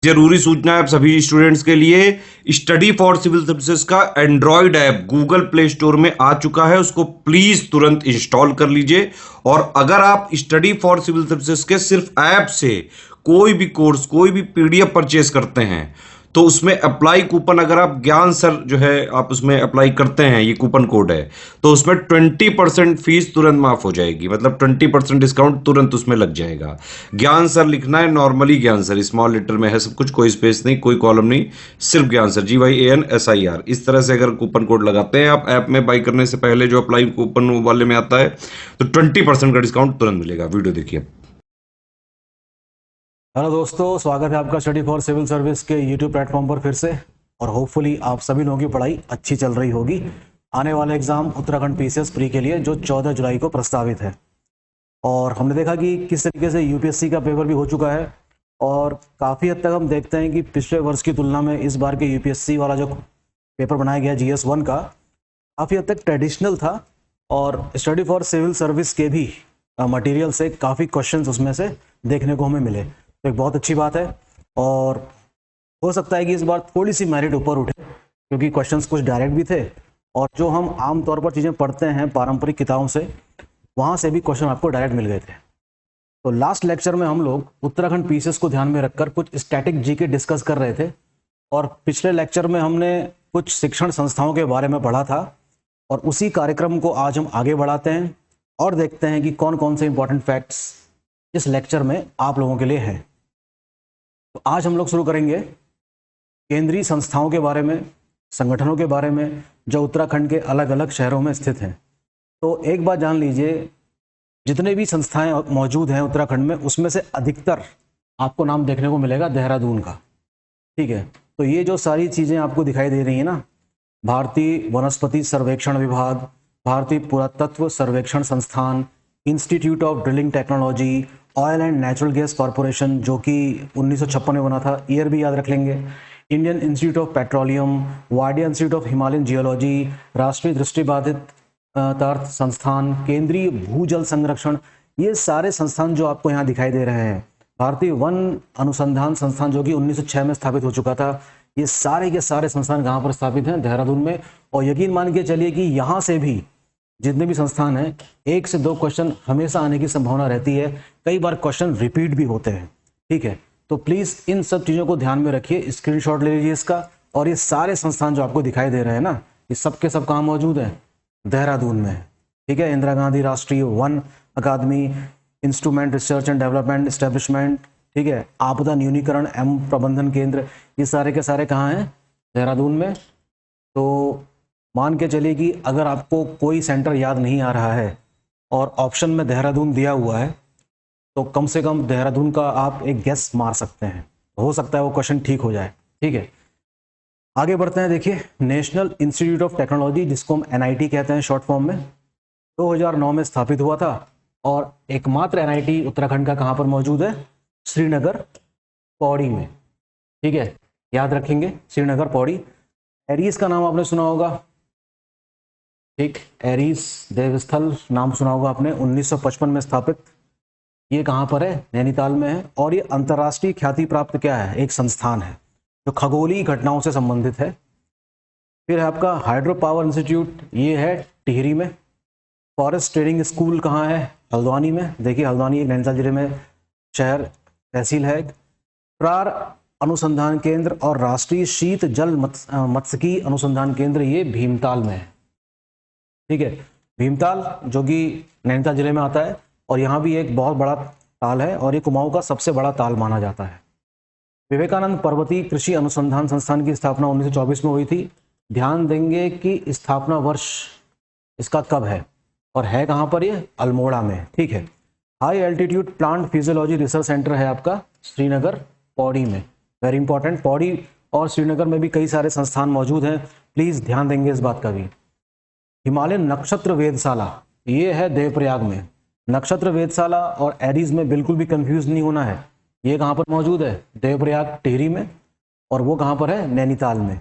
जरूरी सूचना है आप सभी स्टूडेंट्स के लिए, स्टडी फॉर सिविल सर्विसेज का Android app Google play store में आ चुका है, उसको प्लीज तुरंत इंस्टॉल कर लीजिए। और अगर आप स्टडी फॉर सिविल सर्विसेज के सिर्फ ऐप से कोई भी कोर्स, कोई भी पीडीएफ परचेज करते हैं तो उसमें अप्लाई कूपन, अगर आप ज्ञान सर जो है आप उसमें अप्लाई करते हैं, ये कूपन कोड है, तो उसमें 20% फीस तुरंत माफ हो जाएगी, मतलब 20% डिस्काउंट तुरंत उसमें लग जाएगा। ज्ञान सर लिखना है, नॉर्मली ज्ञान सर स्मॉल लेटर में है सब कुछ, कोई स्पेस नहीं, कोई कॉलम नहीं, सिर्फ ज्ञान सर, GYANSIR। इस तरह से अगर कूपन कोड लगाते हैं आप ऐप में बाई करने से पहले, जो अप्लाई कूपन वाले में आता है, तो 20% का डिस्काउंट तुरंत मिलेगा। वीडियो देखिए। हेलो दोस्तों, स्वागत है आपका स्टडी फॉर सिविल सर्विस के यूट्यूब प्लेटफॉर्म पर फिर से। और होपफुली आप सभी लोगों की पढ़ाई अच्छी चल रही होगी। आने वाला एग्ज़ाम उत्तराखंड PCS प्री के लिए जो 14 जुलाई को प्रस्तावित है, और हमने देखा कि किस तरीके से UPSC का पेपर भी हो चुका है। और काफ़ी हद तक हम देखते हैं कि पिछले वर्ष की तुलना में इस बार के UPSC वाला जो पेपर बनाया गया GS1 का, काफ़ी हद तक ट्रेडिशनल था। और स्टडी फॉर सिविल सर्विस के भी मटेरियल से काफ़ी क्वेश्चंस उसमें से देखने को हमें मिले, तो एक बहुत अच्छी बात है। और हो सकता है कि इस बार थोड़ी सी मेरिट ऊपर उठे, क्योंकि क्वेश्चंस कुछ डायरेक्ट भी थे, और जो हम आम तौर पर चीज़ें पढ़ते हैं पारंपरिक किताबों से, वहाँ से भी क्वेश्चन आपको डायरेक्ट मिल गए थे। तो लास्ट लेक्चर में हम लोग उत्तराखंड PCS को ध्यान में रखकर कुछ स्टैटिक GK डिस्कस कर रहे थे, और पिछले लेक्चर में हमने कुछ शिक्षण संस्थाओं के बारे में पढ़ा था। और उसी कार्यक्रम को आज हम आगे बढ़ाते हैं और देखते हैं कि कौन कौन से इंपॉर्टेंट फैक्ट्स इस लेक्चर में आप लोगों के लिए हैं। तो आज हम लोग शुरू करेंगे केंद्रीय संस्थाओं के बारे में, संगठनों के बारे में, जो उत्तराखंड के अलग अलग शहरों में स्थित हैं। तो एक बात जान लीजिए, जितने भी संस्थाएं मौजूद हैं उत्तराखंड में, उसमें से अधिकतर आपको नाम देखने को मिलेगा देहरादून का। ठीक है, तो ये जो सारी चीज़ें आपको दिखाई दे रही हैं ना, भारतीय वनस्पति सर्वेक्षण विभाग, भारतीय पुरातत्व सर्वेक्षण संस्थान, institute of drilling technology, oil and natural gas corporation जो कि 1956 में बना था, ईयर भी याद रख लेंगे, Indian institute of petroleum, Wadia institute of Himalayan geology, राष्ट्रीय दृष्टिबाधित तार्थ संस्थान, केंद्रीय भूजल संरक्षण, ये सारे संस्थान जो आपको यहाँ दिखाई दे रहे हैं, भारतीय वन अनुसंधान संस्थान जो कि 1906 में स्थापित हो चुका था, ये सारे के सारे संस्थान कहाँ पर स्थापित हैं? देहरादून में। और यकीन मान के चलिए कि यहाँ से भी जितने भी संस्थान हैं, 1 से 2 क्वेश्चन हमेशा आने की संभावना रहती है, कई बार क्वेश्चन रिपीट भी होते हैं। ठीक है, तो प्लीज़ इन सब चीज़ों को ध्यान में रखिए, स्क्रीनशॉट ले लीजिए इसका। और ये सारे संस्थान जो आपको दिखाई दे रहे हैं ना, ये सब के सब कहाँ मौजूद हैं? देहरादून में। ठीक है, इंदिरा गांधी राष्ट्रीय वन अकादमी, instrument research and development establishment, ठीक है, आपदा न्यूनीकरण एवं प्रबंधन केंद्र, ये सारे के सारे कहाँ हैं? देहरादून में। तो मान के चलिए कि अगर आपको कोई सेंटर याद नहीं आ रहा है और ऑप्शन में देहरादून दिया हुआ है, तो कम से कम देहरादून का आप एक गेस मार सकते हैं, हो सकता है वो क्वेश्चन ठीक हो जाए। ठीक है, आगे बढ़ते हैं। देखिए, नेशनल इंस्टीट्यूट ऑफ टेक्नोलॉजी, जिसको हम NIT कहते हैं शॉर्ट फॉर्म में, 2009 में स्थापित हुआ था। और एकमात्र NIT उत्तराखंड का कहाँ पर मौजूद है? श्रीनगर पौड़ी में। ठीक है, याद रखेंगे, श्रीनगर पौड़ी। एरीज का नाम आपने सुना होगा, ठीक, एरीज देवस्थल नाम सुना होगा आपने, 1955 में स्थापित। ये कहाँ पर है? नैनीताल में है। और ये अंतर्राष्ट्रीय ख्याति प्राप्त क्या है? एक संस्थान है जो खगोलीय घटनाओं से संबंधित है। फिर है आपका हाइड्रो पावर इंस्टीट्यूट, ये है टिहरी में। फॉरेस्ट ट्रेनिंग स्कूल कहाँ है? हल्द्वानी में। देखिए, हल्द्वानी एक नैनीताल जिले में शहर तहसील है। प्रार अनुसंधान केंद्र और राष्ट्रीय शीत जल मत्स्यिकी अनुसंधान केंद्र, ये भीमताल में है। ठीक है, भीमताल जो कि नैनीताल जिले में आता है, और यहाँ भी एक बहुत बड़ा ताल है, और ये कुमाऊं का सबसे बड़ा ताल माना जाता है। विवेकानंद पर्वतीय कृषि अनुसंधान संस्थान की स्थापना 1924 में हुई थी। ध्यान देंगे कि स्थापना वर्ष इसका कब है, और है कहाँ पर? ये अल्मोड़ा में। ठीक है, high altitude plant physiology research centre है आपका श्रीनगर पौड़ी में। वेरी इंपॉर्टेंट, पौड़ी और श्रीनगर में भी कई सारे संस्थान मौजूद हैं, प्लीज़ ध्यान देंगे इस बात का भी। हिमालयन नक्षत्र वेधशाला, ये है देवप्रयाग में। नक्षत्र वेधशाला और एरीज में बिल्कुल भी कंफ्यूज नहीं होना है, ये कहाँ पर मौजूद है? देवप्रयाग टिहरी में। और वो कहाँ पर है? नैनीताल में।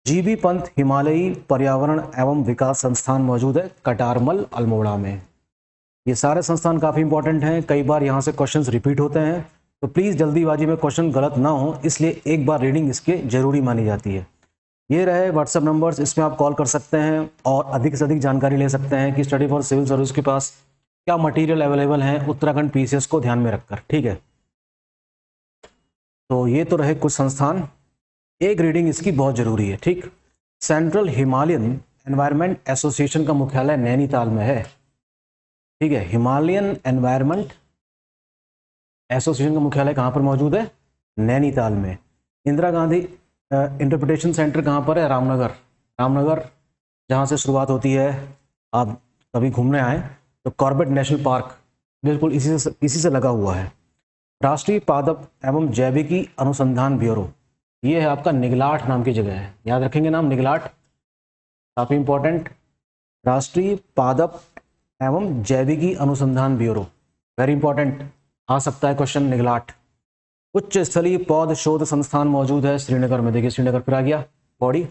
GB पंत हिमालयी पर्यावरण एवं विकास संस्थान मौजूद है कटारमल अल्मोड़ा में। ये सारे संस्थान काफ़ी इंपॉर्टेंट हैं, कई बार यहाँ से क्वेश्चंस रिपीट होते हैं, तो प्लीज़ जल्दीबाजी में क्वेश्चन गलत ना हो, इसलिए एक बार रीडिंग इसके जरूरी मानी जाती है। ये रहे व्हाट्सएप नंबर्स, इसमें आप कॉल कर सकते हैं और अधिक से अधिक जानकारी ले सकते हैं कि स्टडी फॉर सिविल सर्विस के पास क्या मटेरियल अवेलेबल है उत्तराखंड पीसीएस को ध्यान में रखकर। ठीक है, तो ये तो रहे कुछ संस्थान, एक रीडिंग इसकी बहुत जरूरी है। ठीक, सेंट्रल हिमालयन एनवायरनमेंट एसोसिएशन का मुख्यालय नैनीताल में है। ठीक है, हिमालयन एनवायरनमेंट एसोसिएशन का मुख्यालय कहाँ पर मौजूद है? नैनीताल में। इंदिरा गांधी इंटरप्रिटेशन सेंटर कहाँ पर है? रामनगर। रामनगर जहाँ से शुरुआत होती है, आप कभी घूमने आए तो कॉर्बेट नेशनल पार्क बिल्कुल इसी से लगा हुआ है। राष्ट्रीय पादप एवं जैविकी अनुसंधान ब्यूरो, ये है आपका निगलाठ नाम की जगह है, याद रखेंगे नाम निगलाठ, काफ़ी इंपॉर्टेंट। राष्ट्रीय पादप एवं जैविकी अनुसंधान ब्यूरो, वेरी इंपॉर्टेंट, आ सकता है क्वेश्चन निगलाठ। उच्च स्थलीय पौध शोध संस्थान मौजूद है श्रीनगर में, देखिए श्रीनगर पर आ गया। बॉडी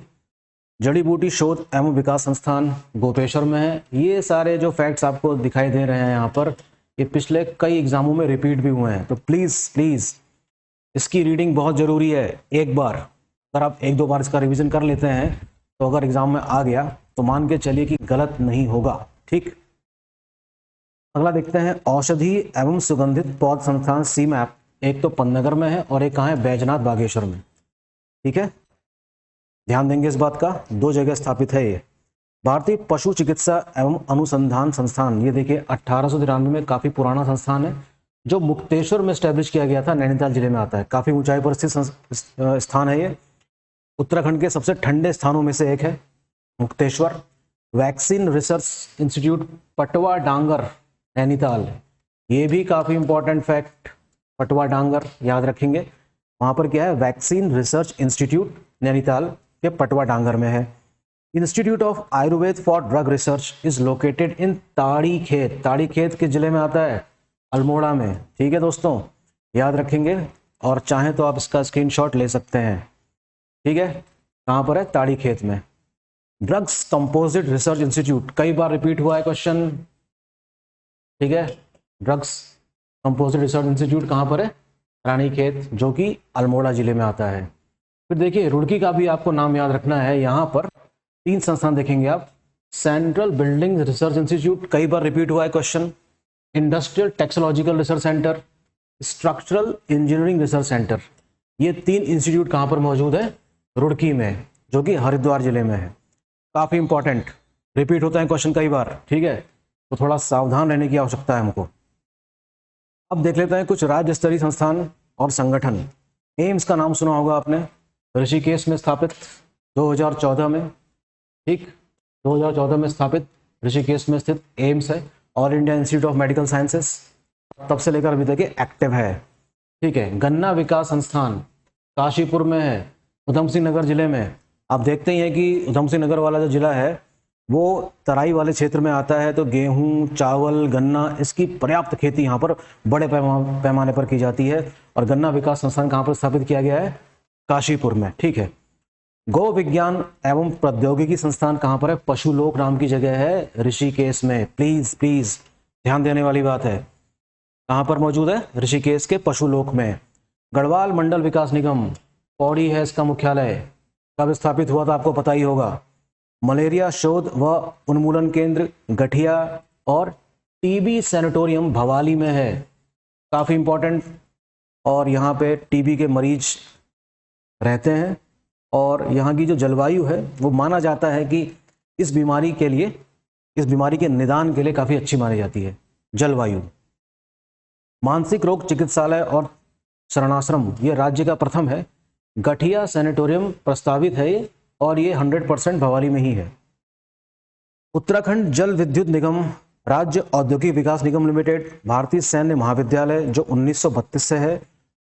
जड़ी बूटी शोध एवं विकास संस्थान गोपेश्वर में है। ये सारे जो फैक्ट्स आपको दिखाई दे रहे हैं यहाँ पर, ये पिछले कई एग्जामों में रिपीट भी हुए हैं, तो प्लीज़ इसकी रीडिंग बहुत ज़रूरी है। एक बार अगर आप एक दो बार इसका रिवीजन कर लेते हैं तो अगर एग्जाम में आ गया तो मान के चलिए कि गलत नहीं होगा। ठीक, अगला देखते हैं औषधि एवं सुगंधित पौध संस्थान सीमैप, एक तो पन्नगर में है और एक कहाँ है? बैजनाथ बागेश्वर में। ठीक है, ध्यान देंगे इस बात का, दो जगह स्थापित है ये। भारतीय पशु चिकित्सा एवं अनुसंधान संस्थान, ये देखिए 1893 में, काफ़ी पुराना संस्थान है जो मुक्तेश्वर में स्टैब्लिश किया गया था, नैनीताल जिले में आता है। काफ़ी ऊंचाई पर स्थित स्थान है ये, उत्तराखंड के सबसे ठंडे स्थानों में से एक है Mukteshwar. Vaccine research institute Patwadangar Nainital, ये भी काफ़ी इंपॉर्टेंट फैक्ट, पटवा डांगर याद रखेंगे। वहाँ पर क्या है? वैक्सीन रिसर्च इंस्टीट्यूट नैनीताल के पटवा डांगर में है। Institute of Ayurveda for drug research is located in Tarikhet, Tarikhet के जिले में आता है, अल्मोड़ा में। ठीक है दोस्तों, याद रखेंगे और चाहें तो आप इसका स्क्रीनशॉट ले सकते हैं। ठीक है, कहाँ पर है? ताड़ीखेत में। ड्रग्स कंपोजिट रिसर्च इंस्टीट्यूट, कई बार रिपीट हुआ है क्वेश्चन। ठीक है, ड्रग्स कंपोजिट रिसर्च इंस्टीट्यूट कहाँ पर है? रानीखेत, जो कि अल्मोड़ा जिले में आता है। फिर देखिए रुड़की का भी आपको नाम याद रखना है, यहाँ पर 3 संस्थान देखेंगे आप। सेंट्रल बिल्डिंग रिसर्च इंस्टीट्यूट, कई बार रिपीट हुआ है question. Industrial technological research centre, structural engineering research centre, ये 3 इंस्टीट्यूट कहाँ पर मौजूद है? रुड़की में, जो कि हरिद्वार जिले में है। काफ़ी इंपॉर्टेंट, रिपीट होता है क्वेश्चन कई बार। ठीक है, तो थोड़ा सावधान रहने की आवश्यकता है हमको। अब देख लेते हैं कुछ राज्य स्तरीय संस्थान और संगठन। एम्स का नाम सुना होगा आपने, ऋषिकेश में स्थापित 2014 में। ठीक, 2014 में स्थापित ऋषिकेश में स्थित एम्स है, all India institute of medical sciences, तब से लेकर अभी तक एक्टिव है। ठीक है, गन्ना विकास संस्थान काशीपुर में है, उधम सिंह नगर जिले में। आप देखते ही हैं कि उधम सिंह नगर वाला जो जिला है वो तराई वाले क्षेत्र में आता है, तो गेहूं, चावल, गन्ना, इसकी पर्याप्त खेती यहाँ पर बड़े पैमाने पर की जाती है। और गन्ना विकास संस्थान कहाँ पर स्थापित किया गया है? काशीपुर में। ठीक है, गौ विज्ञान एवं प्रौद्योगिकी संस्थान कहाँ पर है? पशुलोक नाम की जगह है, ऋषिकेश में। प्लीज ध्यान देने वाली बात है, कहाँ पर मौजूद है? ऋषिकेश के पशुलोक में। गढ़वाल मंडल विकास निगम, पौड़ी है इसका मुख्यालय, कब स्थापित हुआ था आपको पता ही होगा। मलेरिया शोध व उन्मूलन केंद्र गठिया और टीबी सैनिटोरियम भवाली में है, काफ़ी इंपॉर्टेंट। और यहाँ पे टीबी के मरीज रहते हैं और यहाँ की जो जलवायु है वो माना जाता है कि इस बीमारी के निदान के लिए काफ़ी अच्छी मानी जाती है जलवायु। मानसिक रोग चिकित्सालय और शरणाश्रम, ये राज्य का प्रथम है। गठिया सैनिटोरियम प्रस्तावित है ये, और ये 100% भवाली में ही है। उत्तराखंड जल विद्युत निगम, राज्य औद्योगिक विकास निगम लिमिटेड, भारतीय सैन्य महाविद्यालय जो 1932 से है।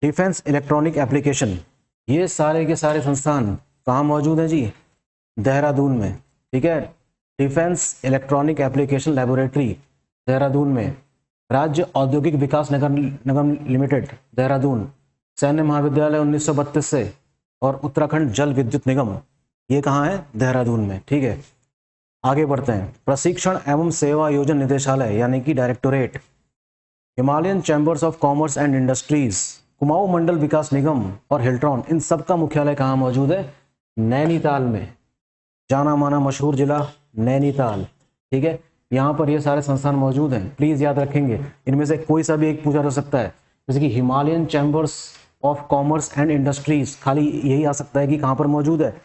डिफेंस इलेक्ट्रॉनिक एप्लीकेशन, ये सारे के सारे संस्थान कहाँ मौजूद हैं जी? देहरादून में। ठीक है, defence electronic application laboratory Dehradun में। राज्य औद्योगिक विकास निगम लिमिटेड देहरादून, सैन्य महाविद्यालय 1932 से। और उत्तराखंड जल विद्युत निगम, ये कहाँ है? देहरादून में। ठीक है, आगे बढ़ते हैं। प्रशिक्षण एवं सेवा योजन निदेशालय यानी कि directorate. Himalayan chambers of commerce and industries, Kumaon Mandal Vikas Nigam और हिल्ट्रॉन, इन सब का मुख्यालय कहाँ मौजूद है? नैनीताल में। जाना माना मशहूर जिला नैनीताल, ठीक है। यहाँ पर ये सारे संस्थान मौजूद हैं, प्लीज याद रखेंगे। इनमें से कोई सा भी एक पूछा जा सकता है, जैसे कि Himalayan chambers of commerce and industries, खाली यही आ सकता है कि कहाँ पर मौजूद है?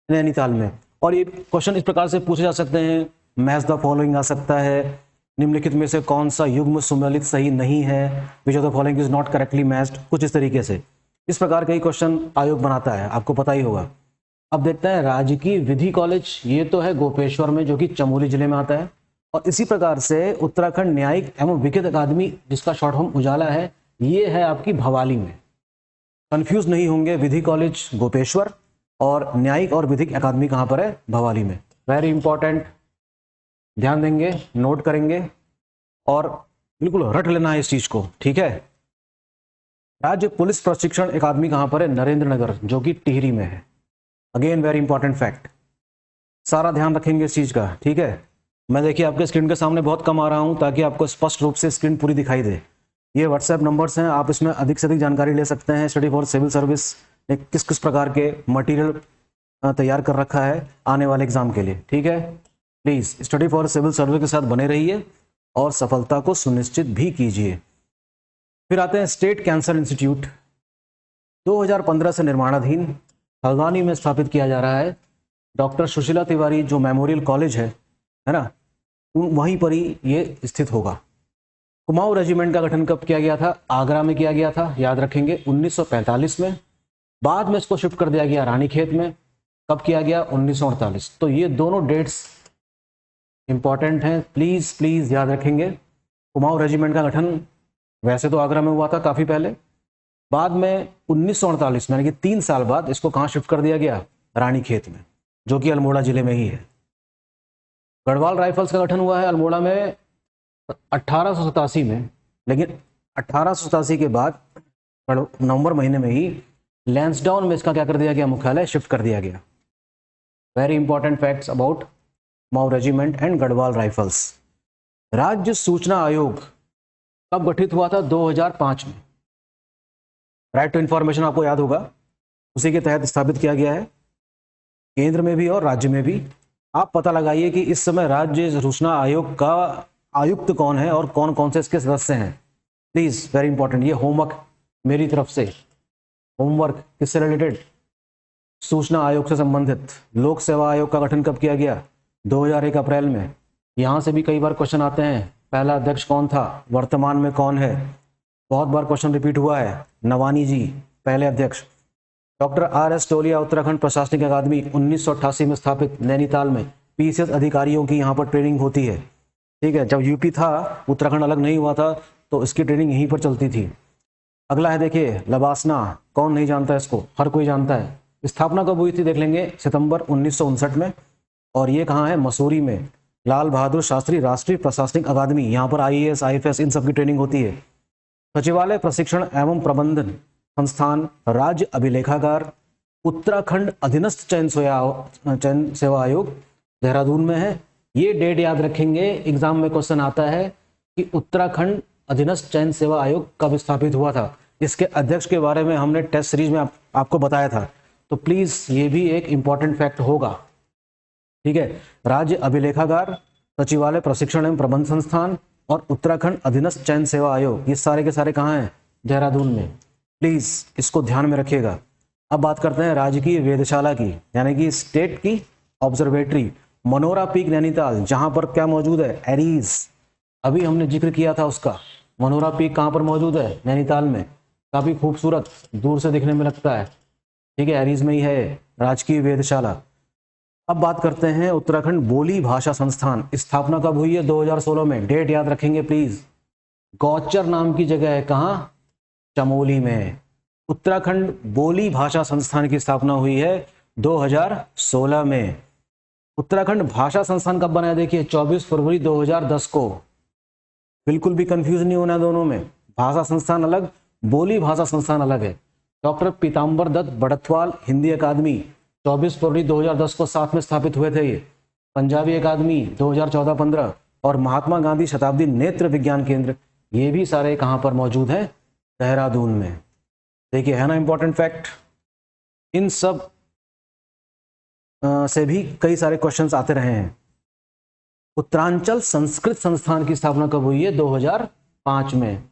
नैनीताल में। और ये क्वेश्चन इस प्रकार से पूछे जा सकते हैं, मैच द फॉलोइंग आ सकता है, निम्नलिखित में से कौन सा युग्म सुमेलित सही नहीं है, which of the following is not correctly matched, कुछ इस तरीके से। इस प्रकार का ही क्वेश्चन आयोग बनाता है, आपको पता ही होगा। अब देखते हैं राजकीय विधि कॉलेज, ये तो है गोपेश्वर में, जो कि चमोली जिले में आता है। और इसी प्रकार से उत्तराखंड न्यायिक एवं विधिक अकादमी, जिसका शॉर्ट फॉर्म उजाला है, ये है आपकी भवाली में। कंफ्यूज नहीं होंगे, विधि कॉलेज गोपेश्वर और न्यायिक और विधिक अकादमी कहाँ पर है? भवाली में। वेरी इंपॉर्टेंट, ध्यान देंगे, नोट करेंगे और बिल्कुल रट लेना है इस चीज को, ठीक है। राज्य पुलिस प्रशिक्षण अकादमी कहाँ पर है? नरेंद्र नगर, जो कि टिहरी में है। अगेन वेरी इंपॉर्टेंट फैक्ट, सारा ध्यान रखेंगे इस चीज का, ठीक है। मैं देखिए आपके स्क्रीन के सामने बहुत कम आ रहा हूं, ताकि आपको स्पष्ट रूप से स्क्रीन पूरी दिखाई दे। ये व्हाट्सएप नंबर्स हैं, आप इसमें अधिक से अधिक जानकारी ले सकते हैं। स्टडी फॉर सिविल सर्विस ने किस किस प्रकार के मटेरियल तैयार कर रखा है आने वाले एग्जाम के लिए, ठीक है। Please study for civil service के साथ बने रहिए और सफलता को सुनिश्चित भी कीजिए। फिर आते हैं स्टेट कैंसर इंस्टीट्यूट, 2015 से निर्माणाधीन, हल्द्वानी में स्थापित किया जा रहा है। डॉक्टर सुशीला तिवारी जो मेमोरियल कॉलेज है ना, वहीं पर ही ये स्थित होगा। कुमाऊं रेजिमेंट का गठन कब किया गया था? आगरा में किया गया था, याद रखेंगे, 1945 में। बाद में इसको शिफ्ट कर दिया गया रानीखेत में। कब किया गया? 1948। तो ये दोनों डेट्स इंपॉर्टेंट हैं, प्लीज प्लीज याद रखेंगे। कुमाऊं रेजिमेंट का गठन वैसे तो आगरा में हुआ था काफी पहले, बाद में 1948 में, यानी कि 3 साल बाद इसको कहाँ शिफ्ट कर दिया गया? रानीखेत में, जो कि अल्मोड़ा जिले में ही है। गढ़वाल राइफल्स का गठन हुआ है अल्मोड़ा में 1887 में, लेकिन 1887 के बाद नवंबर महीने में ही लैंसडाउन में इसका क्या कर दिया गया? मुख्यालय शिफ्ट कर दिया गया। Very important facts about Kumaon regiment and Garhwal rifles. राज्य सूचना आयोग कब गठित हुआ था? 2005 में। राइट टू इंफॉर्मेशन आपको याद होगा, उसी के तहत स्थापित किया गया है, केंद्र में भी और राज्य में भी। आप पता लगाइए कि इस समय राज्य सूचना आयोग का आयुक्त कौन है और कौन कौन से इसके सदस्य हैं। प्लीज वेरी इंपॉर्टेंट, ये होमवर्क मेरी तरफ से। होमवर्क किससे रिलेटेड? सूचना आयोग से संबंधित। लोक सेवा आयोग का गठन कब किया गया? 2001 अप्रैल में। यहां से भी कई बार क्वेश्चन आते हैं, पहला अध्यक्ष कौन था, वर्तमान में कौन है? बहुत बार क्वेश्चन रिपीट हुआ है, नवानी जी पहले अध्यक्ष। डॉक्टर RS टोलिया उत्तराखंड प्रशासनिक अकादमी 1988 में स्थापित, नैनीताल में। PCS अधिकारियों की यहाँ पर ट्रेनिंग होती है, ठीक है। जब यूपी था, उत्तराखंड अलग नहीं हुआ था, तो इसकी ट्रेनिंग यहीं पर चलती थी। अगला है देखिए लबासना, कौन नहीं जानता इसको, हर कोई जानता है। स्थापना कब हुई थी देख लेंगे, सितंबर 1959 में। और ये कहाँ है? मसूरी में। लाल बहादुर शास्त्री राष्ट्रीय प्रशासनिक अकादमी, यहाँ पर IAS IFS इन सब की ट्रेनिंग होती है। सचिवालय प्रशिक्षण एवं प्रबंधन संस्थान, राज्य अभिलेखागार, उत्तराखंड अधीनस्थ चयन सेवा आयोग देहरादून में है। ये डेट याद रखेंगे, एग्जाम में क्वेश्चन आता है कि उत्तराखंड अधीनस्थ चयन सेवा आयोग कब स्थापित हुआ था। इसके अध्यक्ष के बारे में हमने टेस्ट सीरीज में आपको बताया था, तो प्लीज ये भी एक इंपॉर्टेंट फैक्ट होगा, ठीक है। राज्य अभिलेखागार, सचिवालय प्रशिक्षण एवं प्रबंध संस्थान और उत्तराखंड अधीनस्थ चयन सेवा आयोग, ये सारे के सारे कहाँ हैं? देहरादून में। प्लीज इसको ध्यान में रखिएगा। अब बात करते हैं राजकीय वेधशाला की, यानी कि स्टेट की ऑब्जर्वेटरी, मनोरा पीक नैनीताल, जहां पर क्या मौजूद है? एरीज। अभी हमने जिक्र किया था उसका। मनोरा पीक कहां पर मौजूद है? नैनीताल में। काफी खूबसूरत, दूर से दिखने में लगता है, ठीक है, एरीज में ही है राजकीय वेधशाला। अब बात करते हैं उत्तराखंड बोली भाषा संस्थान, स्थापना कब हुई है? 2016 में। डेट याद रखेंगे प्लीज। गौचर नाम की जगह है, कहाँ? चमोली में। उत्तराखंड बोली भाषा संस्थान की स्थापना हुई है 2016 में। उत्तराखंड भाषा संस्थान कब बना है? देखिए 24 फरवरी 2010 को। बिल्कुल भी कंफ्यूज नहीं होना दोनों में, भाषा संस्थान अलग, बोली भाषा संस्थान अलग है। डॉक्टर पीताम्बर दत्त बड़थवाल हिंदी अकादमी 24 फरवरी 2010 को साथ में स्थापित हुए थे। ये पंजाबी अकादमी 2014-15 और महात्मा गांधी शताब्दी नेत्र विज्ञान केंद्र, ये भी सारे कहाँ पर मौजूद हैं? देहरादून में। देखिए है ना इंपॉर्टेंट फैक्ट। इन सब से भी कई सारे क्वेश्चंस आते रहे हैं। उत्तरांचल संस्कृत संस्थान की स्थापना कब हुई है? 2005 में।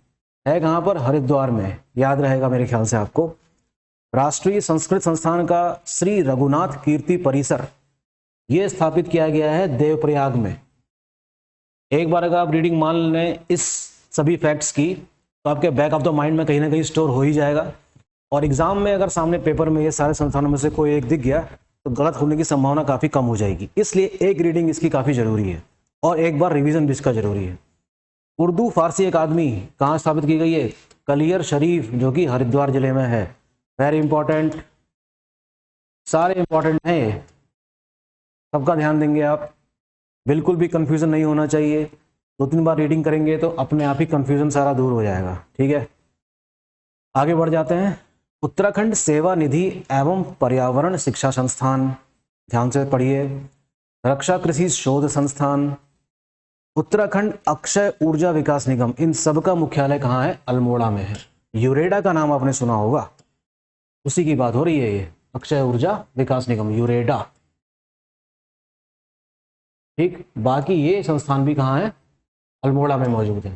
है कहां पर? हरिद्वार में, याद रहेगा मेरे ख्याल से आपको। राष्ट्रीय संस्कृत संस्थान का श्री रघुनाथ कीर्ति परिसर ये स्थापित किया गया है देवप्रयाग में। एक बार अगर आप रीडिंग मान लें इस सभी फैक्ट्स की तो आपके बैक ऑफ द माइंड में कहीं ना कहीं स्टोर हो ही जाएगा, और एग्जाम में अगर सामने पेपर में ये सारे संस्थानों में से कोई एक दिख गया तो गलत होने की संभावना काफ़ी कम हो जाएगी। इसलिए एक रीडिंग इसकी काफ़ी ज़रूरी है और एक बार रिवीजन भी इसका ज़रूरी है। उर्दू फारसी अकादमी कहाँ स्थापित की गई है? कलियर शरीफ, जो कि हरिद्वार जिले में है। वेरी इंपॉर्टेंट, सारे इंपॉर्टेंट हैं, सबका ध्यान देंगे आप, बिल्कुल भी कंफ्यूजन नहीं होना चाहिए। 2-3 बार रीडिंग करेंगे तो अपने आप ही कंफ्यूजन सारा दूर हो जाएगा। ठीक है, आगे बढ़ जाते हैं। उत्तराखंड सेवा निधि एवं पर्यावरण शिक्षा संस्थान, ध्यान से पढ़िए। रक्षा कृषि शोध संस्थान, उत्तराखंड अक्षय ऊर्जा विकास निगम, इन सब का मुख्यालय कहाँ है? अल्मोड़ा में है। यूरेडा का नाम आपने सुना होगा, उसी की बात हो रही है ये, अक्षय ऊर्जा विकास निगम, यूरेडा। ठीक, बाकी ये संस्थान भी कहाँ है? अल्मोड़ा में मौजूद है।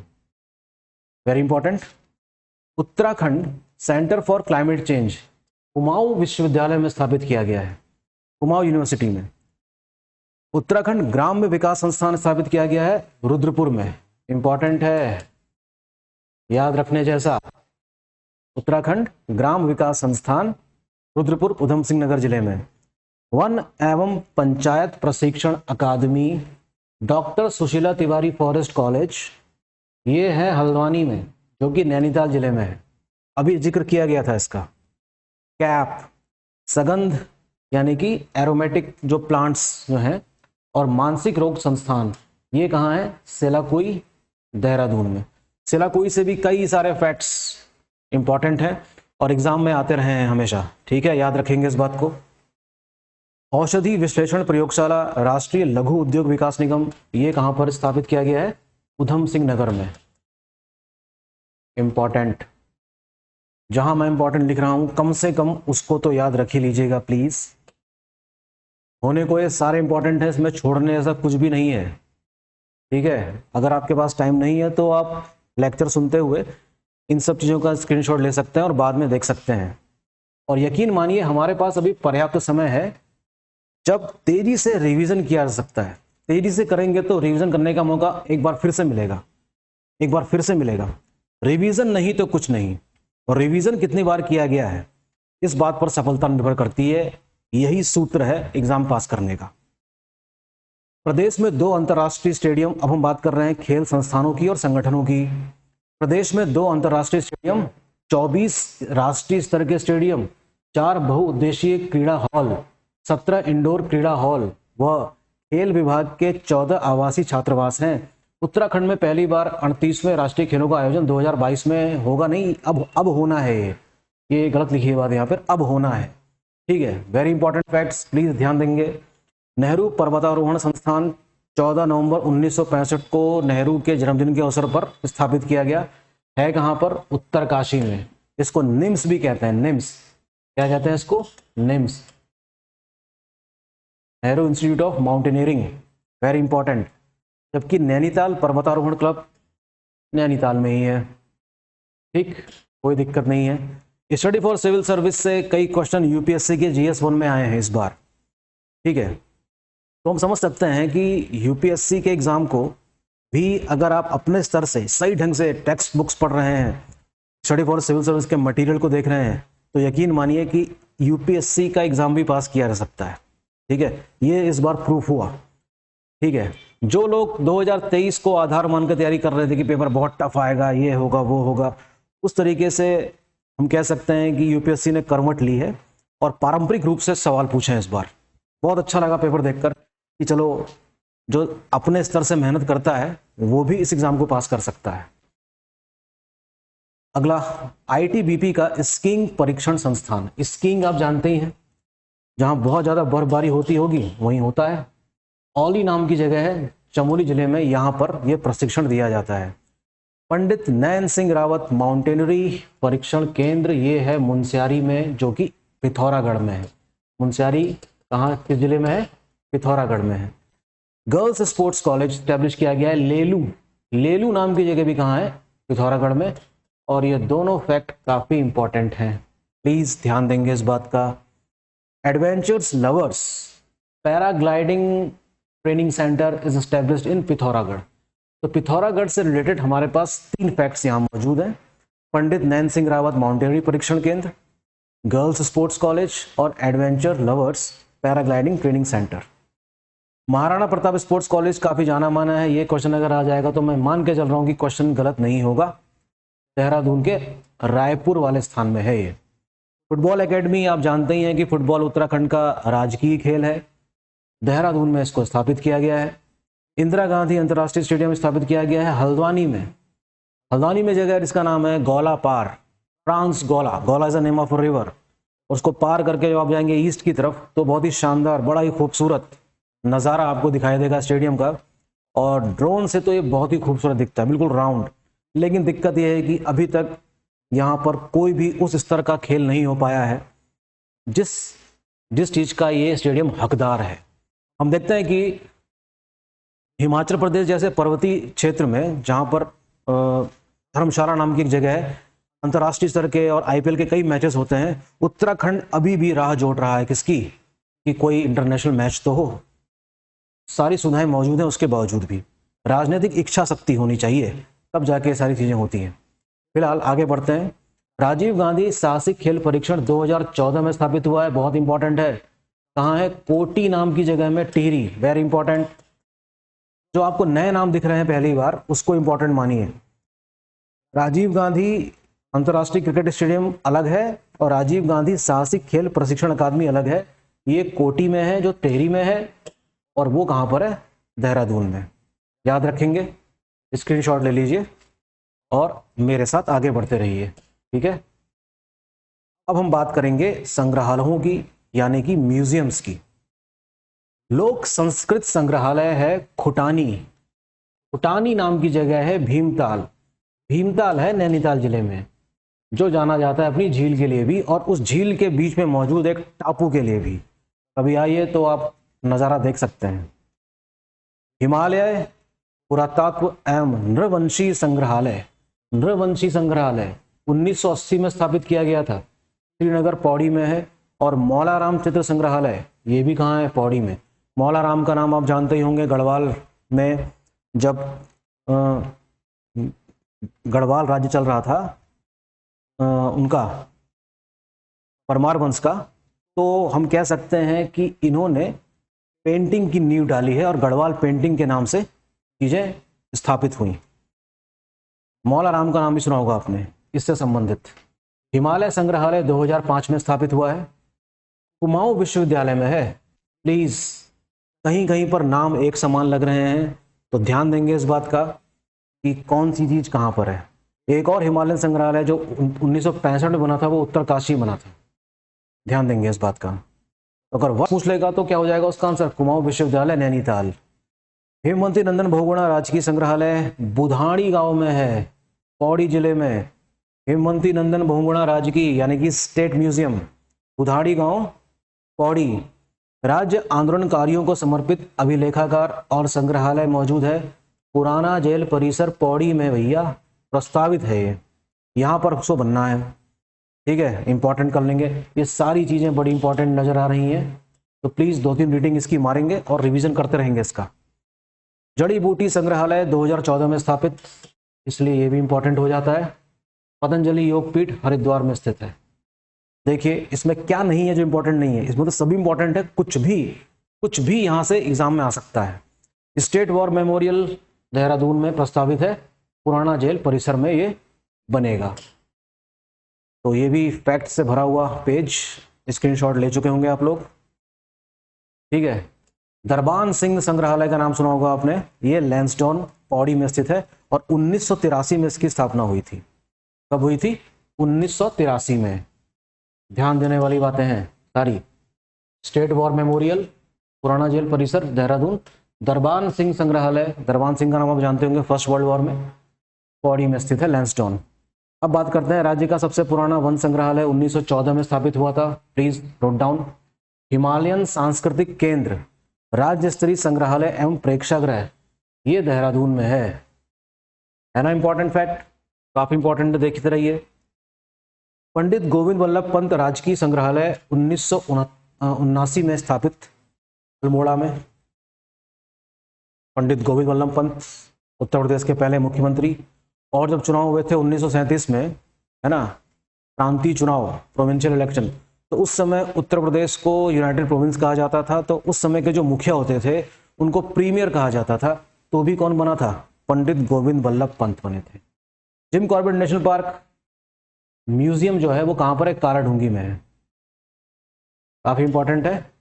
Very important. Uttarakhand centre for climate change Kumaon विश्वविद्यालय में स्थापित किया गया है, कुमाऊं यूनिवर्सिटी में। उत्तराखंड ग्राम्य विकास संस्थान स्थापित किया गया है रुद्रपुर में। इंपॉर्टेंट है, याद रखने जैसा। उत्तराखंड ग्राम विकास संस्थान रुद्रपुर, उधम सिंह नगर जिले में। वन एवं पंचायत प्रशिक्षण अकादमी doctor Sushila Tiwari forest college, ये है हल्द्वानी में, जो कि नैनीताल जिले में है, अभी जिक्र किया गया था इसका। कैप सगंध यानी कि एरोमेटिक जो प्लांट्स जो हैं, और मानसिक रोग संस्थान ये कहाँ है? सेलाकुई, देहरादून में। सेलाकुई से भी कई सारे फैक्ट्स इंपॉर्टेंट हैं और एग्जाम में आते रहे हैं हमेशा। ठीक है, याद रखेंगे इस बात को। औषधि विश्लेषण प्रयोगशाला राष्ट्रीय लघु उद्योग विकास निगम, ये कहाँ पर स्थापित किया गया है? उधम सिंह नगर में। इंपॉर्टेंट, जहां मैं इंपॉर्टेंट लिख रहा हूं कम से कम उसको तो याद रख ही लीजिएगा प्लीज। होने को ये सारे इंपॉर्टेंट है, इसमें छोड़ने ऐसा कुछ भी नहीं है। ठीक है, अगर आपके पास टाइम नहीं है तो आप लेक्चर सुनते हुए इन सब चीज़ों का स्क्रीनशॉट ले सकते हैं और बाद में देख सकते हैं। और यकीन मानिए हमारे पास अभी पर्याप्त समय है जब तेजी से रिवीजन किया जा सकता है। तेजी से करेंगे तो रिवीजन करने का मौका एक बार फिर से मिलेगा, एक बार फिर से मिलेगा। रिवीजन नहीं तो कुछ नहीं, और रिवीजन कितनी बार किया गया है इस बात पर सफलता निर्भर करती है। यही सूत्र है एग्जाम पास करने का। प्रदेश में 2 अंतर्राष्ट्रीय स्टेडियम, अब हम बात कर रहे हैं खेल संस्थानों की और संगठनों की। प्रदेश में 2 अंतर्राष्ट्रीय स्टेडियम, 24 राष्ट्रीय स्तर के स्टेडियम, 4 बहुउद्देशीय क्रीड़ा हॉल, 17 इंडोर क्रीड़ा हॉल व खेल विभाग के 14 आवासीय छात्रावास हैं। उत्तराखंड में पहली बार 38वें राष्ट्रीय खेलों का आयोजन 2022 में होगा, नहीं अब होना है। ये गलत लिखी है बात यहाँ पर, अब होना है। ठीक है, वेरी इंपॉर्टेंट फैक्ट्स, प्लीज ध्यान देंगे। नेहरू पर्वतारोहण संस्थान 14 नवंबर 1965 को नेहरू के जन्मदिन के अवसर पर स्थापित किया गया है। कहाँ पर? उत्तरकाशी में। इसको निम्स भी कहते हैं, निम्स। क्या कहते हैं इसको? NIMS, Nehru institute of mountaineering. Very important. जबकि नैनीताल पर्वतारोहण क्लब नैनीताल में ही है। ठीक, कोई दिक्कत नहीं है। स्टडी फॉर सिविल सर्विस से कई क्वेश्चन यूपीएससी के GS1 में आए हैं इस बार। ठीक है, तो हम समझ सकते हैं कि यूपीएससी के एग्जाम को भी अगर आप अपने स्तर से सही ढंग से टेक्स्ट बुक्स पढ़ रहे हैं, स्टडी फॉर सिविल सर्विस के मटेरियल को देख रहे हैं, तो यकीन मानिए कि यूपीएससी का एग्जाम भी पास किया जा सकता है। ठीक है, ये इस बार प्रूफ हुआ। ठीक है, जो लोग 2023 को आधार मानकर तैयारी कर रहे थे कि पेपर बहुत टफ आएगा, ये होगा वो होगा, उस तरीके से हम कह सकते हैं कि यूपीएससी ने करवट ली है और पारंपरिक रूप से सवाल पूछे हैं इस बार। बहुत अच्छा लगा पेपर देखकर कि चलो जो अपने स्तर से मेहनत करता है वो भी इस एग्जाम को पास कर सकता है। अगला, आईटीबीपी का स्कीइंग परीक्षण संस्थान। स्कीइंग आप जानते ही हैं, जहां बहुत ज्यादा बर्फबारी होती होगी वहीं होता है। औली नाम की जगह है चमोली जिले में, यहाँ पर यह प्रशिक्षण दिया जाता है। पंडित नयन सिंह रावत माउंटेनरी परीक्षण केंद्र, ये है मुनस्यारी में, जो कि पिथौरागढ़ में है। मुनस्यारी कहाँ, किस जिले में है? पिथौरागढ़ में है। गर्ल्स स्पोर्ट्स कॉलेज स्टैब्लिश किया गया है लेलू, लेलू नाम की जगह भी कहाँ है? पिथौरागढ़ में। और ये दोनों फैक्ट काफ़ी इंपॉर्टेंट हैं, प्लीज़ ध्यान देंगे इस बात का। Adventures lovers paragliding training centre is established in Pithoragarh. तो पिथौरागढ़ से रिलेटेड हमारे पास 3 फैक्ट्स यहाँ मौजूद हैं। पंडित नयन सिंह रावत माउंटेनरी परीक्षण केंद्र, गर्ल्स स्पोर्ट्स कॉलेज और adventure lovers paragliding training centre. Maharana Pratap sports college काफ़ी जाना माना है। ये क्वेश्चन अगर आ जाएगा तो मैं मान के चल रहा हूँ कि क्वेश्चन गलत नहीं होगा। देहरादून के रायपुर वाले स्थान में है ये। फुटबॉल एकेडमी, आप जानते ही हैं कि फुटबॉल उत्तराखंड का राजकीय खेल है। देहरादून में इसको स्थापित किया गया है। इंदिरा गांधी अंतर्राष्ट्रीय स्टेडियम स्थापित किया गया है हल्द्वानी में। हल्द्वानी में जगह है जिसका नाम है गौला पार, फ्रांस Gaula, Gaula is a name of a river. उसको पार करके जब आप जाएंगे ईस्ट की तरफ तो बहुत ही शानदार, बड़ा ही खूबसूरत नज़ारा आपको दिखाई देगा स्टेडियम का। और ड्रोन से तो ये बहुत ही खूबसूरत दिखता है, बिल्कुल राउंड। लेकिन दिक्कत यह है कि अभी तक यहाँ पर कोई भी उस स्तर का खेल नहीं हो पाया है जिस चीज़ का ये स्टेडियम हकदार है। हम देखते हैं कि हिमाचल प्रदेश जैसे पर्वतीय क्षेत्र में, जहाँ पर धर्मशाला नाम की एक जगह है, अंतर्राष्ट्रीय स्तर के और आईपीएल के कई मैचेस होते हैं। उत्तराखंड अभी भी राह जोड़ रहा है किसकी, कि कोई इंटरनेशनल मैच तो हो। सारी सुविधाएं मौजूद हैं, उसके बावजूद भी राजनीतिक इच्छा शक्ति होनी चाहिए, तब जाके सारी चीज़ें होती हैं। फिलहाल आगे बढ़ते हैं। राजीव गांधी साहसिक खेल परीक्षण 2014 में स्थापित हुआ है, बहुत इंपॉर्टेंट है। कहाँ है? कोटी नाम की जगह में, टिहरी, वेरी इंपॉर्टेंट। जो आपको नए नाम दिख रहे हैं पहली बार, उसको इंपॉर्टेंट मानिए। राजीव गांधी अंतर्राष्ट्रीय क्रिकेट स्टेडियम अलग है और राजीव गांधी साहसिक खेल प्रशिक्षण अकादमी अलग है। ये कोटी में है, जो टिहरी में है, और वो कहाँ पर है? देहरादून में। याद रखेंगे, स्क्रीनशॉट ले लीजिए और मेरे साथ आगे बढ़ते रहिए, ठीक है। अब हम बात करेंगे संग्रहालयों की, यानी कि म्यूजियम्स की। लोक संस्कृत संग्रहालय है खुटानी, खुटानी नाम की जगह है भीमताल। भीमताल है नैनीताल जिले में, जो जाना जाता है अपनी झील के लिए भी, और उस झील के बीच में मौजूद एक टापू के लिए भी। कभी आइए तो आप नज़ारा देख सकते हैं। हिमालय पुरातत्व एवं नृवंशी संग्रहालय, नृवंशी संग्रहालय 1980 में स्थापित किया गया था, श्रीनगर पौड़ी में है। और मौलाराम चित्र संग्रहालय, ये भी कहाँ है? पौड़ी में। मौलाराम का नाम आप जानते ही होंगे, गढ़वाल में जब गढ़वाल राज्य चल रहा था उनका, परमार वंश का, तो हम कह सकते हैं कि इन्होंने पेंटिंग की नींव डाली है और गढ़वाल पेंटिंग के नाम से चीज़ें स्थापित हुई। मौलाराम का नाम भी सुना होगा आपने इससे संबंधित। हिमालय संग्रहालय 2005 में स्थापित हुआ है, कुमाऊं विश्वविद्यालय में है। प्लीज़, कहीं कहीं पर नाम एक समान लग रहे हैं तो ध्यान देंगे इस बात का कि कौन सी चीज़ कहाँ पर है। एक और हिमालयन संग्रहालय जो 1965 में बना था, वो उत्तरकाशी बना था, ध्यान देंगे इस बात का। अगर वह पूछ लेगा तो क्या हो जाएगा उसका आंसर? कुमाऊं विश्वविद्यालय नैनीताल। हेमवती नंदन बहुगुणा राजकीय संग्रहालय बुधानी गांव में है, पौड़ी जिले में। हेमवती नंदन बहुगुणा राजकीय यानी कि स्टेट म्यूजियम, बुधानी गांव, पौड़ी। राज्य आंदोलनकारियों को समर्पित अभिलेखागार और संग्रहालय मौजूद है, पुराना जेल परिसर पौड़ी में भैया, प्रस्तावित है ये, यहाँ पर उसको बनना है, ठीक है। इंपॉर्टेंट कर लेंगे, ये सारी चीज़ें बड़ी इंपॉर्टेंट नज़र आ रही हैं, तो प्लीज़ 2-3 रीडिंग इसकी मारेंगे और रिवीजन करते रहेंगे इसका। जड़ी बूटी संग्रहालय 2014 में स्थापित, इसलिए ये भी इंपॉर्टेंट हो जाता है। पतंजलि योगपीठ हरिद्वार में स्थित है। देखिए इसमें क्या नहीं है जो इंपॉर्टेंट नहीं है, इसमें तो सभी इंपॉर्टेंट है, कुछ भी यहाँ से एग्जाम में आ सकता है। स्टेट वॉर मेमोरियल देहरादून में प्रस्तावित है, पुराना जेल परिसर में ये बनेगा। तो ये भी फैक्ट से भरा हुआ पेज, स्क्रीनशॉट ले चुके होंगे आप लोग, ठीक है। दरबान सिंह संग्रहालय का नाम सुना होगा आपने, ये लैंसडाउन पौड़ी में स्थित है और 1983 में इसकी स्थापना हुई थी। कब हुई थी? 1983 में। ध्यान देने वाली बातें हैं सारी। स्टेट वॉर मेमोरियल, पुराना जेल परिसर देहरादून। दरबान सिंह संग्रहालय, दरबान सिंह का नाम आप जानते होंगे, फर्स्ट वर्ल्ड वॉर में पौड़ी में स्थित है लैंसडाउन। अब बात करते हैं राज्य का सबसे पुराना वन संग्रहालय 1914 में स्थापित हुआ था। Please note down. हिमालयन सांस्कृतिक केंद्र राज्य स्तरीय संग्रहालय एवं प्रेक्षागृह, ये देहरादून में है ना। इंपॉर्टेंट फैक्ट, काफी इंपॉर्टेंट, देखते रहिए। पंडित गोविंद वल्लभ पंत राजकीय संग्रहालय 1979 में स्थापित अल्मोड़ा में। पंडित गोविंद वल्लभ पंत उत्तर प्रदेश के पहले मुख्यमंत्री, और जब चुनाव हुए थे 1937 में, है ना, प्रांतीय चुनाव, प्रोविंशियल इलेक्शन, तो उस समय उत्तर प्रदेश को यूनाइटेड प्रोविंस कहा जाता था। तो उस समय के जो मुखिया होते थे उनको प्रीमियर कहा जाता था। तो भी कौन बना था? पंडित गोविंद वल्लभ पंत बने थे। Jim Corbett national park museum जो है वो कहाँ पर है? कालाढूंगी में है। काफी इंपॉर्टेंट है,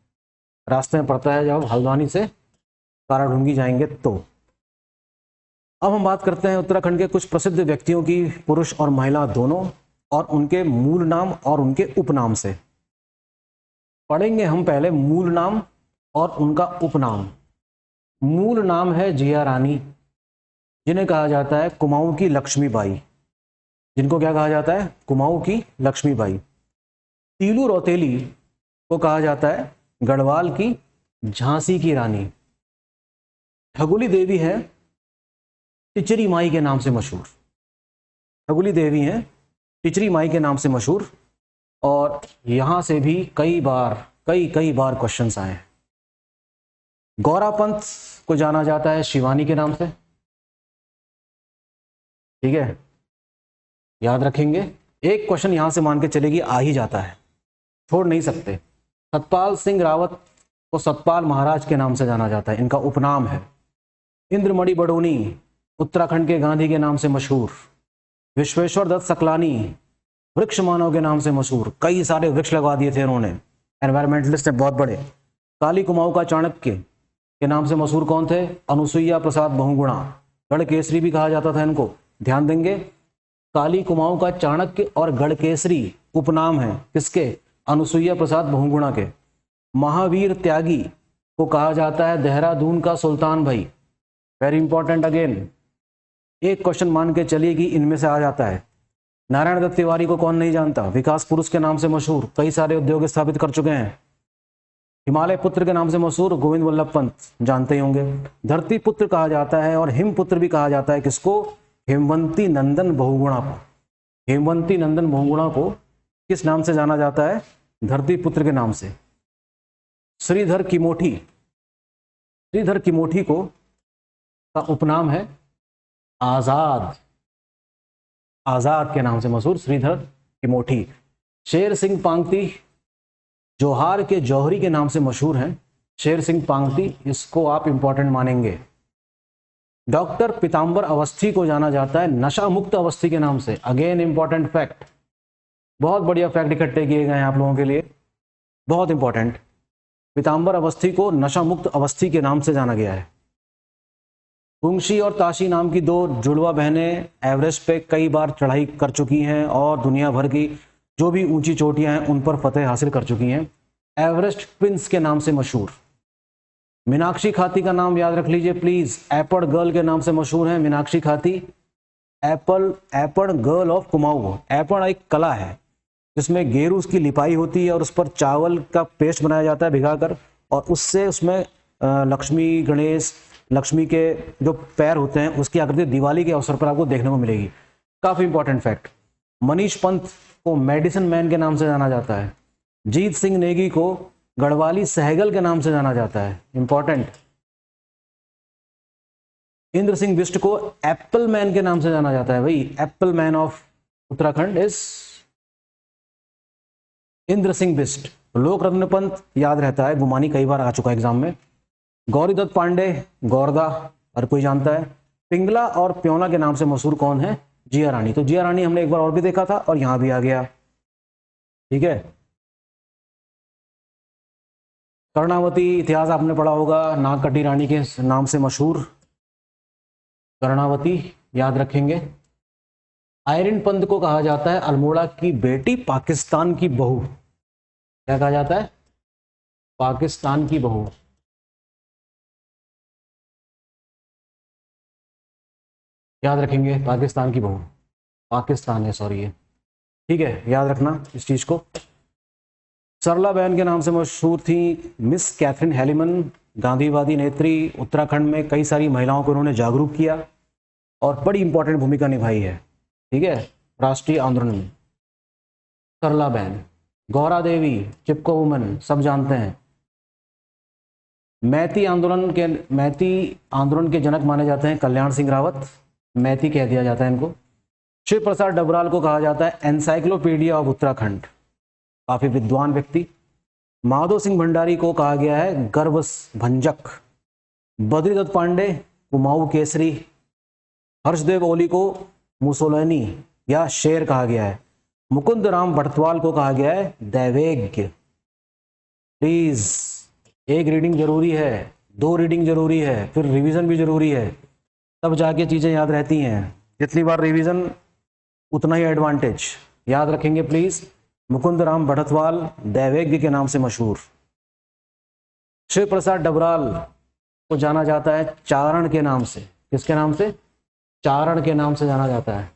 रास्ते में पड़ता है जब हल्द्वानी से कालाढूंगी जाएंगे तो। अब हम बात करते हैं उत्तराखंड के कुछ प्रसिद्ध व्यक्तियों की, पुरुष और महिला दोनों, और उनके मूल नाम और उनके उपनाम से पढ़ेंगे हम। पहले मूल नाम और उनका उपनाम। मूल नाम है जिया रानी, जिन्हें कहा जाता है कुमाऊं की लक्ष्मीबाई। जिनको क्या कहा जाता है? कुमाऊं की लक्ष्मीबाई। तीलू रौतेली को कहा जाता है गढ़वाल की झांसी की रानी। ठगुली देवी है टिचरी माई के नाम से मशहूर। ठगुली देवी हैं टिचरी माई के नाम से मशहूर, और यहां से भी कई बार क्वेश्चंस आए हैं। गौरा पंत को जाना जाता है शिवानी के नाम से, ठीक है, याद रखेंगे। एक क्वेश्चन यहां से मान के चलेगी, आ ही जाता है, छोड़ नहीं सकते। सतपाल सिंह रावत को सतपाल महाराज के नाम से जाना जाता है, इनका उपनाम है। इंद्रमणि बडोनी उत्तराखंड के गांधी के नाम से मशहूर। विश्वेश्वर दत्त सकलानी वृक्ष मानव के नाम से मशहूर, कई सारे वृक्ष लगवा दिए थे इन्होंने, एनवायरमेंटलिस्ट हैं बहुत बड़े। काली कुमाऊं का चाणक्य के नाम से मशहूर कौन थे? अनुसुईया प्रसाद बहुगुणा। गढ़केसरी भी कहा जाता था इनको, ध्यान देंगे। काली कुमाऊं का चाणक्य और गढ़केसरी उपनाम है किसके? अनुसुईया प्रसाद बहुगुणा के। महावीर त्यागी को कहा जाता है देहरादून का सुल्तान भाई। वेरी इंपॉर्टेंट अगेन, एक क्वेश्चन मान के चलिए कि इनमें से आ जाता है। नारायण दत्त तिवारी को कौन नहीं जानता? विकास पुरुष के नाम से मशहूर, कई सारे उद्योग स्थापित कर चुके हैं। हिमालय पुत्र के नाम से मशहूर गोविंद वल्लभ पंत, जानते ही होंगे। धरती पुत्र कहा जाता है और हिम पुत्र भी कहा जाता है किसको? हेमवंती नंदन बहुगुणा को। हेमवंती नंदन बहुगुणा को किस नाम से जाना जाता है? धरती पुत्र के नाम से। श्रीधर किमोठी, श्रीधर किमोठी को का उपनाम है आजाद, आजाद के नाम से मशहूर श्रीधर किमोठी। शेर सिंह पांगती जोहार के जौहरी के नाम से मशहूर हैं। शेर सिंह पांगती, इसको आप इंपॉर्टेंट मानेंगे। डॉक्टर पीताम्बर अवस्थी को जाना जाता है नशा मुक्त अवस्थी के नाम से, अगेन इंपॉर्टेंट फैक्ट, बहुत बढ़िया फैक्ट इकट्ठे किए गए हैं आप लोगों के लिए, बहुत इंपॉर्टेंट। पीताम्बर अवस्थी को नशा मुक्त अवस्थी के नाम से जाना गया है। गुंगशी और ताशी नाम की दो जुड़वा बहनें एवरेस्ट पे कई बार चढ़ाई कर चुकी हैं और दुनिया भर की जो भी ऊंची चोटियां हैं उन पर फतेह हासिल कर चुकी हैं। एवरेस्ट ट्विंस के नाम से मशहूर। मीनाक्षी खाती का नाम याद रख लीजिए प्लीज, एपल गर्ल के नाम से मशहूर है मीनाक्षी खाती। Apple girl of Kumaon. Apple एक कला है जिसमें गेरू की लिपाई होती है और उस पर चावल का पेस्ट बनाया जाता है भिगाकर, और उससे उसमें लक्ष्मी गणेश, लक्ष्मी के जो पैर होते हैं उसकी आकृति दिवाली के अवसर पर आपको देखने को मिलेगी। काफी इंपॉर्टेंट फैक्ट। मनीष पंत को मेडिसिन मैन के नाम से जाना जाता है। जीत सिंह नेगी को गढ़वाली सहगल के नाम से जाना जाता है, इंपॉर्टेंट। इंद्र सिंह बिष्ट को एप्पल मैन के नाम से जाना जाता है भाई, Apple man of Uttarakhand is Indra Singh Bisht. लोक रत्न पंत याद रहता है, गुमानी कई बार आ चुका है एग्जाम में। गौरी दत्त पांडे, गौरदा, हर कोई जानता है। पिंगला और प्योला के नाम से मशहूर कौन है? जिया रानी। तो जिया रानी हमने एक बार और भी देखा था और यहां भी आ गया, ठीक है। कर्णावती इतिहास आपने पढ़ा होगा, नागकटी रानी के नाम से मशहूर कर्णावती, याद रखेंगे। आयरन पंत को कहा जाता है अल्मोड़ा की बेटी, पाकिस्तान की बहू। क्या कहा जाता है? पाकिस्तान की बहू। याद रखेंगे, पाकिस्तान की बहू, पाकिस्तान है सॉरी ये, ठीक है, याद रखना इस चीज़ को। सरला बहन के नाम से मशहूर थी मिस कैथरीन हेलिमन, गांधीवादी नेत्री, उत्तराखंड में कई सारी महिलाओं को उन्होंने जागरूक किया और बड़ी इंपॉर्टेंट भूमिका निभाई है, ठीक है, राष्ट्रीय आंदोलन में। सरला बहन। गौरा देवी, चिपको वुमन, सब जानते हैं। मैती आंदोलन के जनक माने जाते हैं कल्याण सिंह रावत, मैती कह दिया जाता है इनको। शिव प्रसाद डबराल को कहा जाता है एनसाइक्लोपीडिया ऑफ उत्तराखंड, काफी विद्वान व्यक्ति। माधव सिंह भंडारी को कहा गया है गर्भ भंजक। बद्रीदत्त पांडे कुमाऊं केसरी। हर्षदेव ओली को मुसोलिनी या शेर कहा गया है। मुकुंद राम बटवाल को कहा गया है दैवेज्ञ। प्लीज एक रीडिंग जरूरी है, 2 रीडिंग जरूरी है, फिर रिवीजन भी जरूरी है, तब जाके चीजें याद रहती हैं। जितनी बार रिवीजन उतना ही एडवांटेज। याद रखेंगे प्लीज। मुकुंद राम बटवाल दैवेज्ञ के नाम से मशहूर। शिव प्रसाद डबराल को जाना जाता है चारण के नाम से। किसके नाम से? चारण के नाम से जाना जाता है।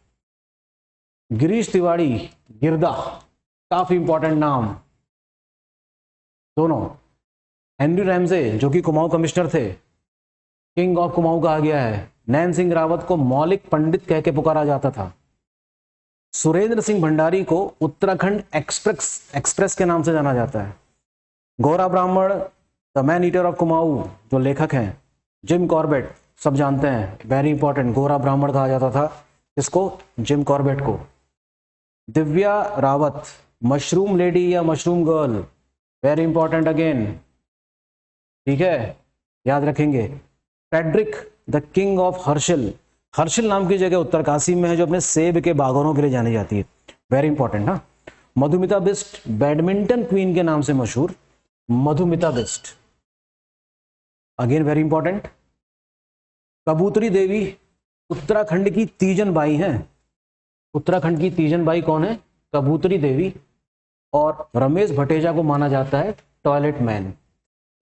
गिरीश तिवारी गिरदा, काफी इंपॉर्टेंट नाम दोनों। हेनरी रैमजे जो कि कुमाऊं कमिश्नर थे, किंग ऑफ कुमाऊं कहा गया है। नैन सिंह रावत को मौलिक पंडित कह के पुकारा जाता था। सुरेंद्र सिंह भंडारी को उत्तराखंड एक्सप्रेस के नाम से जाना जाता है। गौरा ब्राह्मण the man eater of Kumaon जो लेखक हैं, जिम कॉर्बेट, सब जानते हैं, वेरी इंपॉर्टेंट। गोरा ब्राह्मण कहा जाता था इसको, जिम कॉर्बेट को। दिव्या रावत मशरूम लेडी या mushroom girl, very important again, ठीक है, याद रखेंगे। Frederick the king of Harsil, Harsil नाम की जगह उत्तरकाशी में है जो अपने सेब के बागवानों के लिए जानी जाती है, वेरी इंपॉर्टेंट ना। मधुमिता बिस्ट बैडमिंटन क्वीन के नाम से मशहूर, Madhumita Bisht, again very important. Kabutari Devi Uttarakhand की तीजन बाई हैं। उत्तराखंड की तीजन बाई कौन है? कबूतरी देवी। और रमेश भटेजा को माना जाता है टॉयलेट मैन।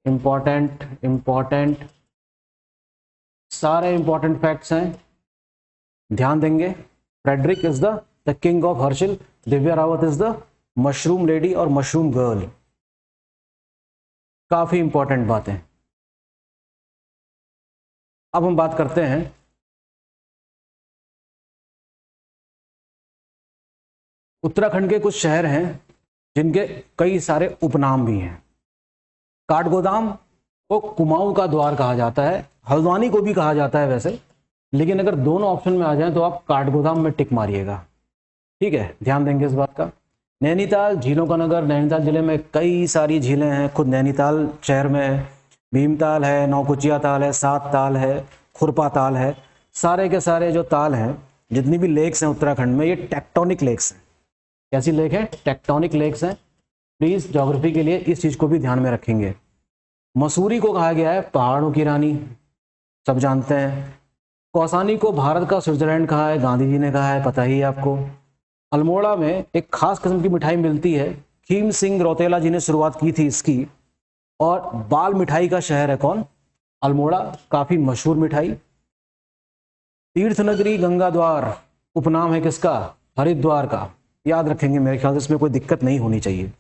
इंपॉर्टेंट सारे इंपॉर्टेंट फैक्ट्स हैं, ध्यान देंगे। Frederick is the king of Harsil, Divya Rawat is the mushroom lady और मशरूम गर्ल, काफी इंपॉर्टेंट बातें। अब हम बात करते हैं उत्तराखंड के कुछ शहर हैं जिनके कई सारे उपनाम भी हैं। काठगोदाम को कुमाऊं का द्वार कहा जाता है, हल्द्वानी को भी कहा जाता है वैसे, लेकिन अगर दोनों ऑप्शन में आ जाएं तो आप काठगोदाम में टिक मारिएगा, ठीक है, ध्यान देंगे इस बात का। नैनीताल झीलों का नगर, नैनीताल जिले में कई सारी झीलें हैं, खुद नैनीताल शहर में है। भीमताल है, नौकुचिया ताल है, सात ताल है, खुरपा ताल है, सारे के सारे जो ताल हैं, जितनी भी लेक्स हैं उत्तराखंड में, ये टेक्टोनिक लेक्स हैं। कैसी लेक है? टेक्टोनिक लेक्स हैं। प्लीज ज्योग्राफी के लिए इस चीज को भी ध्यान में रखेंगे। मसूरी को कहा गया है पहाड़ों की रानी, सब जानते हैं। कौसानी को भारत का स्विट्जरलैंड कहा है, गांधी जी ने कहा है, पता ही है आपको। अल्मोड़ा में एक खास किस्म की मिठाई मिलती है, खीम सिंह रौतेला जी ने शुरुआत की थी इसकी, और बाल मिठाई का शहर है कौन? अल्मोड़ा, काफी मशहूर मिठाई। तीर्थनगरी गंगा द्वार उपनाम है किसका? हरिद्वार का, याद रखेंगे, मेरे ख्याल से इसमें कोई दिक्कत नहीं होनी चाहिए।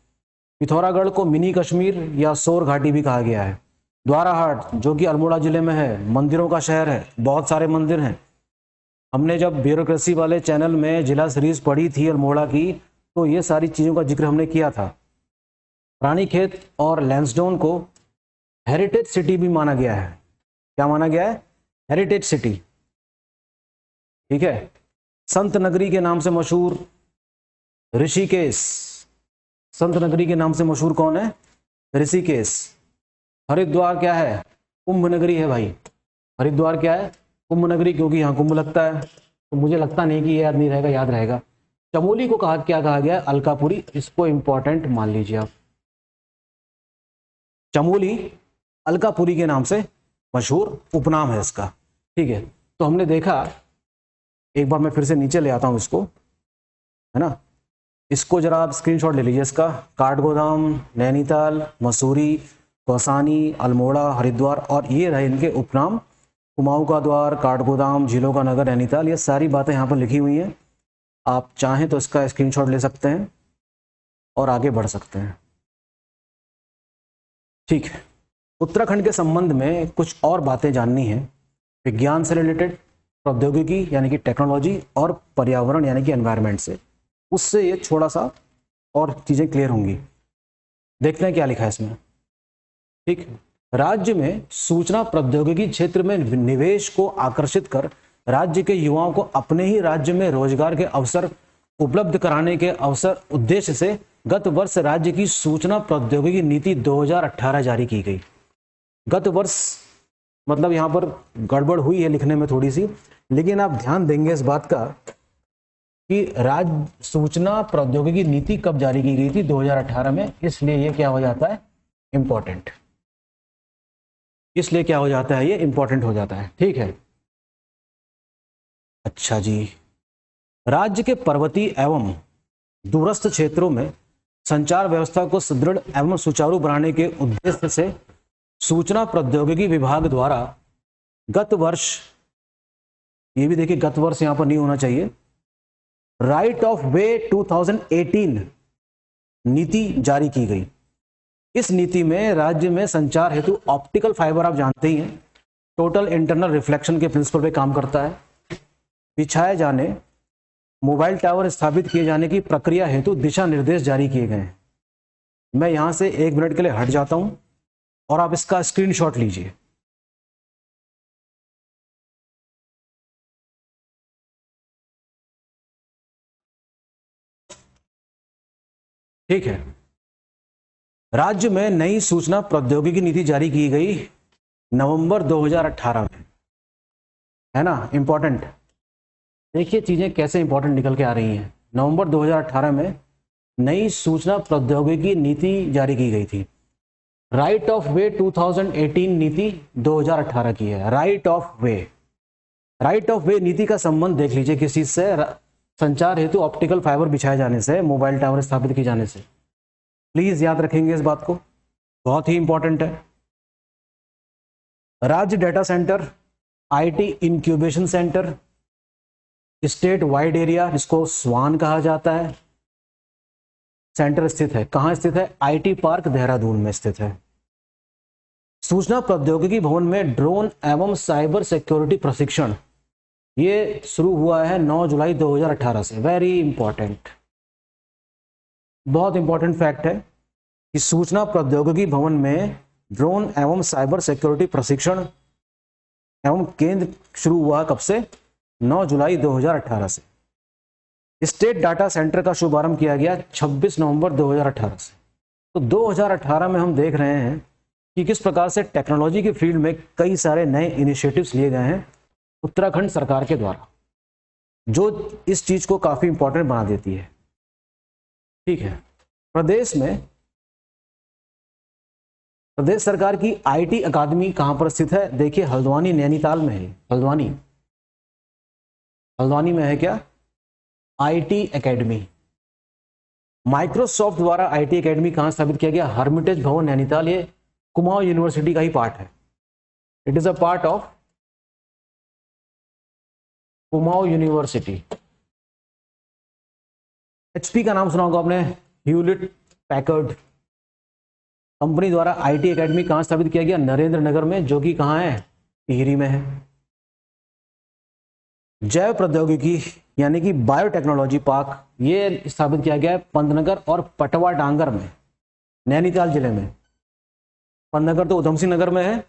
पिथौरागढ़ को मिनी कश्मीर या सोर घाटी भी कहा गया है। द्वाराहाट जो कि अल्मोड़ा जिले में है, मंदिरों का शहर है, बहुत सारे मंदिर हैं। हमने जब ब्यूरोक्रेसी वाले चैनल में जिला सीरीज पढ़ी थी अल्मोड़ा की, तो ये सारी चीज़ों का जिक्र हमने किया था। रानीखेत और लैंसडाउन को हेरिटेज सिटी भी माना गया है। क्या माना गया है? हेरिटेज सिटी, ठीक है। संत नगरी के नाम से मशहूर ऋषिकेश, संत नगरी के नाम से मशहूर कौन है? ऋषिकेश। हरिद्वार क्या है? कुंभ नगरी है भाई। हरिद्वार क्या है? कुंभ नगरी, क्योंकि यहाँ कुंभ लगता है। तो मुझे लगता नहीं कि ये याद नहीं रहेगा, याद रहेगा। चमोली को क्या कहा गया है? अलकापुरी, इसको इंपॉर्टेंट मान लीजिए आप। चमोली अलकापुरी के नाम से मशहूर उपनाम है इसका, ठीक है। तो हमने देखा, एक बार मैं फिर से नीचे ले आता हूं इसको, है ना, इसको जरा आप स्क्रीनशॉट ले लीजिए इसका। काठगोदाम, नैनीताल, मसूरी, कौसानी, अल्मोड़ा, हरिद्वार, और ये रहे इनके उपनाम कुमाऊं का द्वार, काठगोदाम, झीलों का नगर नैनीताल, ये सारी बातें यहाँ पर लिखी हुई हैं। आप चाहें तो इसका स्क्रीनशॉट ले सकते हैं और आगे बढ़ सकते हैं। ठीक है, उत्तराखंड के संबंध में कुछ और बातें जाननी है, विज्ञान से रिलेटेड, प्रौद्योगिकी यानी कि टेक्नोलॉजी, और पर्यावरण यानी कि एनवायरनमेंट से, उससे ये थोड़ा सा और चीज़ें क्लियर होंगी। देखते हैं क्या लिखा है इसमें। ठीक, राज्य में सूचना प्रौद्योगिकी क्षेत्र में निवेश को आकर्षित कर राज्य के युवाओं को अपने ही राज्य में रोजगार के अवसर उपलब्ध कराने के अवसर उद्देश्य से गत वर्ष राज्य की सूचना प्रौद्योगिकी नीति 2018 जारी की गई। गत वर्ष मतलब यहाँ पर गड़बड़ हुई है लिखने में थोड़ी सी, लेकिन आप ध्यान देंगे इस बात का कि राज्य सूचना प्रौद्योगिकी नीति कब जारी की गई थी, 2018 में। इसलिए ये क्या हो जाता है, इंपॉर्टेंट। इसलिए क्या हो जाता है, ये इंपॉर्टेंट हो जाता है। ठीक है, अच्छा जी, राज्य के पर्वतीय एवं दूरस्थ क्षेत्रों में संचार व्यवस्था को सुदृढ़ एवं सुचारू बनाने के उद्देश्य से सूचना प्रौद्योगिकी विभाग द्वारा गत वर्ष, ये भी देखिए गत वर्ष यहां पर नहीं होना चाहिए, राइट ऑफ वे 2018 नीति जारी की गई। इस नीति में राज्य में संचार हेतु ऑप्टिकल फाइबर, आप जानते ही हैं, टोटल इंटरनल रिफ्लेक्शन के प्रिंसिपल पे काम करता है, बिछाए जाने, मोबाइल टावर स्थापित किए जाने की प्रक्रिया हेतु दिशा निर्देश जारी किए गए हैं। मैं यहां से 1 मिनट के लिए हट जाता हूं और आप इसका स्क्रीनशॉट लीजिए। ठीक है, राज्य में नई सूचना प्रौद्योगिकी नीति जारी की गई नवंबर 2018 में, है ना, इंपॉर्टेंट। देखिए चीजें कैसे इंपॉर्टेंट निकल के आ रही हैं। नवंबर 2018 में नई सूचना प्रौद्योगिकी नीति जारी की गई थी। राइट ऑफ वे 2018 नीति 2018 की है। Right of way, right of वे नीति का संबंध देख लीजिए किस चीज से, संचार हेतु ऑप्टिकल फाइबर बिछाए जाने से, मोबाइल टावर स्थापित किए जाने से। प्लीज याद रखेंगे इस बात को, बहुत ही इंपॉर्टेंट है। राज्य data centre, IT incubation centre, state wide area जिसको स्वान कहा जाता है, सेंटर स्थित है। कहां स्थित है, आईटी पार्क देहरादून में स्थित है। सूचना प्रौद्योगिकी भवन में ड्रोन एवं साइबर सिक्योरिटी प्रशिक्षण, ये शुरू हुआ है 9 जुलाई 2018 से। वेरी इंपॉर्टेंट, बहुत इंपॉर्टेंट फैक्ट है कि सूचना प्रौद्योगिकी भवन में ड्रोन एवं साइबर सिक्योरिटी प्रशिक्षण एवं केंद्र शुरू हुआ कब से, 9 जुलाई 2018 से। स्टेट डाटा सेंटर का शुभारंभ किया गया 26 नवंबर 2018 से। तो 2018 में हम देख रहे हैं कि किस प्रकार से टेक्नोलॉजी के फील्ड में कई सारे नए इनिशिएटिव्स लिए गए हैं उत्तराखंड सरकार के द्वारा, जो इस चीज को काफी इंपॉर्टेंट बना देती है। ठीक है, प्रदेश सरकार की आईटी अकादमी कहां पर स्थित है, देखिए हल्द्वानी नैनीताल में है। हल्द्वानी में है क्या, आईटी एकेडमी। माइक्रोसॉफ्ट द्वारा आईटी एकेडमी कहां स्थापित किया गया, हर्मिटेज भवन नैनीताल। ये कुमाऊं यूनिवर्सिटी का ही पार्ट है। It is a part of Kumaon university. HP का नाम सुना होगा आपने, ह्यूलेट पैकर्ड कंपनी द्वारा आईटी एकेडमी कहां स्थापित किया गया, नरेंद्र नगर में, जो कि कहां है, टिहरी में है। जैव प्रौद्योगिकी यानी कि बायोटेक्नोलॉजी पार्क, ये स्थापित किया गया है पंतनगर और पटवा डांगर में, नैनीताल जिले में। पंतनगर तो उधम सिंह नगर में है,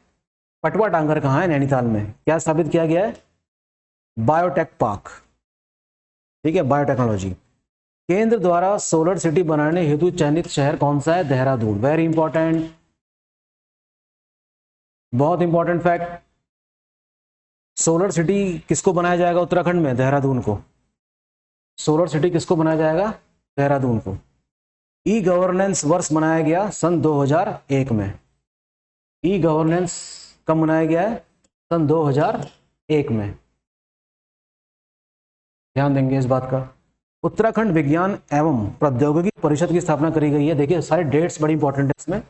पटवा डांगर कहाँ है, नैनीताल में। क्या स्थापित किया गया है, बायोटेक पार्क। ठीक है, बायोटेक्नोलॉजी। केंद्र द्वारा सोलर सिटी बनाने हेतु चयनित शहर कौन सा है, देहरादून। वेरी इंपॉर्टेंट, बहुत इंपॉर्टेंट फैक्ट। सोलर सिटी किसको बनाया जाएगा उत्तराखंड में, देहरादून को। सोलर सिटी किसको बनाया जाएगा, देहरादून को। ई गवर्नेंस वर्ष मनाया गया सन 2001 में। ई गवर्नेंस कब मनाया गया है, सन 2001 में। ध्यान देंगे इस बात का। उत्तराखंड विज्ञान एवं प्रौद्योगिकी परिषद की स्थापना करी गई है। देखिए सारे डेट्स बड़ी इंपॉर्टेंट है इसमें।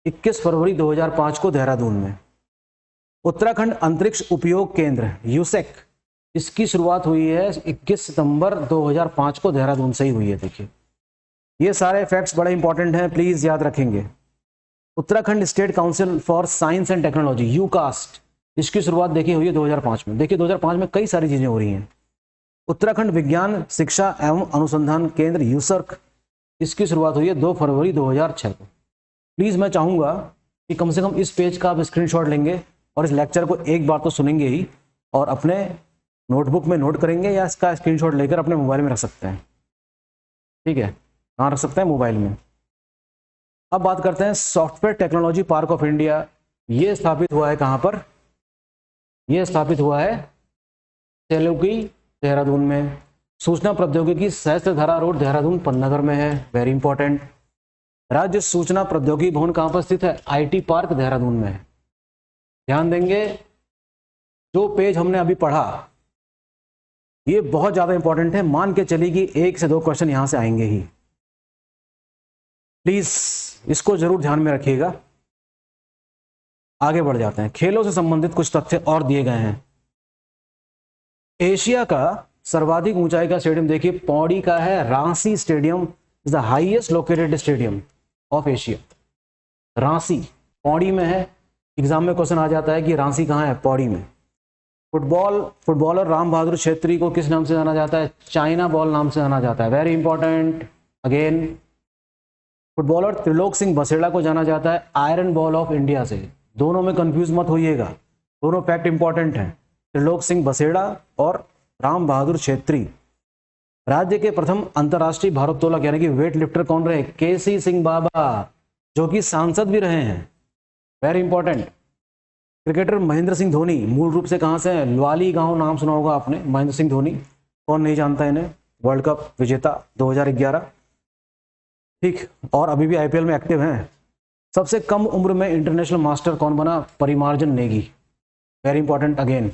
21 फरवरी 2005 को देहरादून में। उत्तराखंड अंतरिक्ष उपयोग केंद्र यूसेक, इसकी शुरुआत हुई है 21 सितंबर 2005 को देहरादून से ही हुई है। देखिए ये सारे फैक्ट्स बड़े इंपॉर्टेंट हैं, प्लीज याद रखेंगे। Uttarakhand state council for science and technology UCOST, इसकी शुरुआत देखिए हुई है 2005 में। देखिए 2005 में कई सारी चीजें हो रही हैं। उत्तराखंड विज्ञान शिक्षा एवं अनुसंधान केंद्र यूसर्क, इसकी शुरुआत हुई है 2 फरवरी 2006 को। प्लीज मैं चाहूंगा कि कम से कम इस पेज का आप स्क्रीनशॉट लेंगे और इस लेक्चर को एक बार तो सुनेंगे ही और अपने नोटबुक में नोट करेंगे या इसका स्क्रीनशॉट लेकर अपने मोबाइल में रख सकते हैं। ठीक है, कहाँ रख सकते हैं? मोबाइल में। अब बात करते हैं software technology park of India. ये स्थापित हुआ है कहाँ पर? ये स्थापित हुआ है सेलुकी देहरादून में। सूचना प्रौद्योगिकी सहस्त्रधारा रोड देहरादून पन्नागर में है, वेरी इंपॉर्टेंट। राज्य सूचना प्रौद्योगिकी भवन कहाँ पर स्थित है? आईटी पार्क देहरादून में है। ध्यान देंगे, जो पेज हमने अभी पढ़ा ये बहुत ज्यादा इंपॉर्टेंट है। मान के चलिए कि 1 से 2 क्वेश्चन यहां से आएंगे ही, प्लीज इसको जरूर ध्यान में रखिएगा। आगे बढ़ जाते हैं। खेलों से संबंधित कुछ तथ्य और दिए गए हैं। एशिया का सर्वाधिक ऊंचाई का स्टेडियम देखिए पौड़ी का है, Ransi stadium is the highest located stadium of Asia. Ransi Pauri में है। एग्जाम में क्वेश्चन आ जाता है कि रांसी कहाँ है? पौड़ी में। फुटबॉलर राम बहादुर छेत्री को किस नाम से जाना जाता है? चाइना बॉल नाम से जाना जाता है, very important. Again footballer Trilok Singh Baseda को जाना जाता है आयरन बॉल ऑफ इंडिया से। दोनों में कंफ्यूज मत होइएगा, दोनों फैक्ट इंपॉर्टेंट हैं। त्रिलोक सिंह बसेड़ा और राम बहादुर छेत्री। राज्य के प्रथम अंतर्राष्ट्रीय भारोत्तोलक यानी कि वेट लिफ्टर कौन रहे? केसी सिंह बाबा, जो कि सांसद भी रहे हैं, very important. Cricketer Mahendra Singh Dhoni मूल रूप से कहां से हैं? लवाली गांव, नाम सुना होगा आपने, महेंद्र सिंह धोनी, कौन नहीं जानता इन्हें? वर्ल्ड कप विजेता 2011, ठीक, और अभी भी आईपीएल में एक्टिव हैं। सबसे कम उम्र में इंटरनेशनल मास्टर कौन बना? परिमार्जन नेगी, वेरी इंपॉर्टेंट अगेन।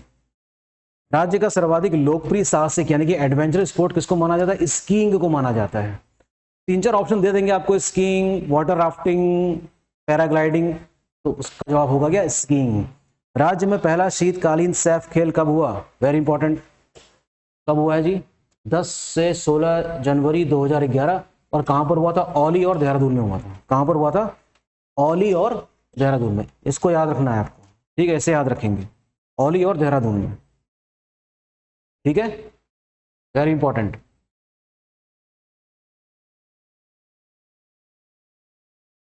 राज्य का सर्वाधिक लोकप्रिय साहसिक यानी कि एडवेंचर स्पोर्ट किसको माना जाता है? स्कीइंग को माना जाता है। 3-4 ऑप्शन दे देंगे आपको, स्कीइंग, वाटर राफ्टिंग, पैराग्लाइडिंग, तो उसका जवाब होगा क्या? स्कीइंग। राज्य में पहला शीतकालीन सैफ खेल कब हुआ? वेरी इंपॉर्टेंट, कब हुआ है जी? 10 से 16 जनवरी 2011। और कहां पर हुआ था? औली और देहरादून में हुआ था। कहां पर हुआ था? औली और देहरादून में। इसको याद रखना है आपको, ठीक है, ऐसे याद रखेंगे, औली और देहरादून में, ठीक है, वेरी इंपॉर्टेंट।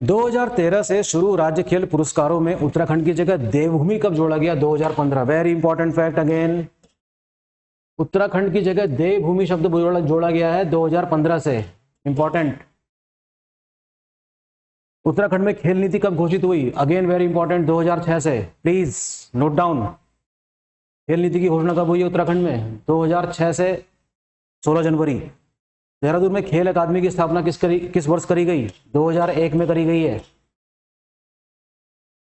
दो 2013 से शुरू राज्य खेल पुरस्कारों में उत्तराखंड की जगह देवभूमि कब जोड़ा गया? 2015, very important fact again. Uttarakhand की जगह देवभूमि शब्द जोड़ा गया है 2015 से, इंपॉर्टेंट। उत्तराखंड में खेल नीति कब घोषित हुई? अगेन वेरी इंपॉर्टेंट, 2006 से, प्लीज नोट डाउन। खेल नीति की घोषणा कब हुई है उत्तराखंड में? 2006 से 16 जनवरी। देहरादून में खेल अकादमी की स्थापना किस वर्ष करी गई? 2001 में करी गई है।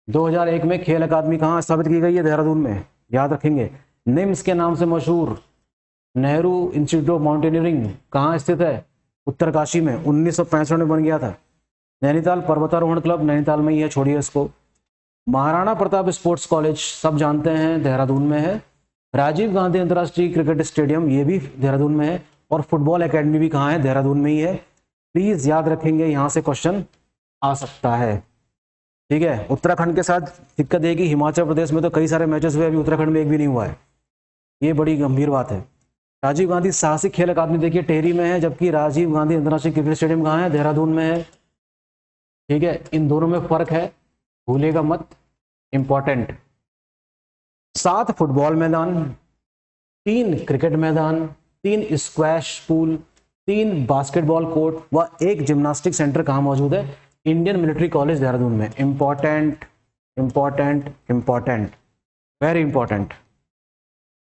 2001 में खेल अकादमी कहाँ स्थापित की गई है? देहरादून में, याद रखेंगे। निम्स के नाम से मशहूर नेहरू इंस्टीट्यूट ऑफ माउंटेनियरिंग कहाँ स्थित है? उत्तरकाशी में, 1965 में बन गया था। नैनीताल पर्वतारोहण क्लब नैनीताल में ही है, छोड़िए इसको। महाराणा प्रताप स्पोर्ट्स कॉलेज सब जानते हैं देहरादून में है। राजीव गांधी अंतर्राष्ट्रीय क्रिकेट स्टेडियम ये भी देहरादून में है। और फुटबॉल एकेडमी भी कहाँ है? देहरादून में ही है। प्लीज याद रखेंगे, यहां से क्वेश्चन आ सकता है, ठीक है। उत्तराखंड के साथ दिक्कत है कि हिमाचल प्रदेश में तो कई सारे मैचेस हुए, अभी उत्तराखंड में एक भी नहीं हुआ है, ये बड़ी गंभीर बात है। राजीव गांधी साहसिक खेल अकादमी देखिए टेहरी में है, जबकि राजीव गांधी अंतर्राष्ट्रीय क्रिकेट स्टेडियम कहाँ है? देहरादून में है, ठीक है। इन दोनों में फर्क है, भूलेगा मत, इंपॉर्टेंट। 7 फुटबॉल मैदान, 3 क्रिकेट मैदान, 3 स्क्वैश पूल, 3 बास्केटबॉल कोर्ट व 1 जिम्नास्टिक सेंटर कहाँ मौजूद है? इंडियन मिलिट्री कॉलेज देहरादून में। Important important important, very important.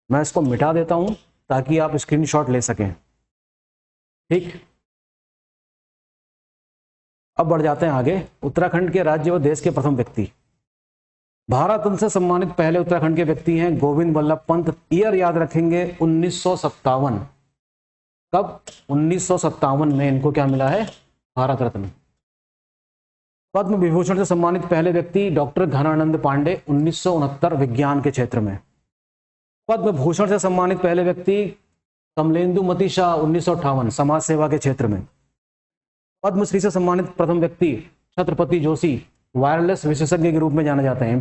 मैं इसको मिटा देता हूं ताकि आप स्क्रीनशॉट ले सकें, ठीक। अब बढ़ जाते हैं आगे। उत्तराखंड के राज्य व देश के प्रथम व्यक्ति, भारत रत्न से सम्मानित पहले उत्तराखंड के व्यक्ति हैं गोविंद बल्लभ पंत। ईयर याद रखेंगे 1957। कब? 1957 में इनको क्या मिला है? भारत रत्न। पद्म विभूषण से सम्मानित पहले व्यक्ति डॉक्टर घनानंद पांडे 1969 विज्ञान के क्षेत्र में। पद्म भूषण से सम्मानित पहले व्यक्ति कमलेंदुमती शाह 1958 समाज सेवा के क्षेत्र में। पद्मश्री से सम्मानित प्रथम व्यक्ति छत्रपति जोशी वायरलेस विशेषज्ञ के रूप में जाने जाते हैं।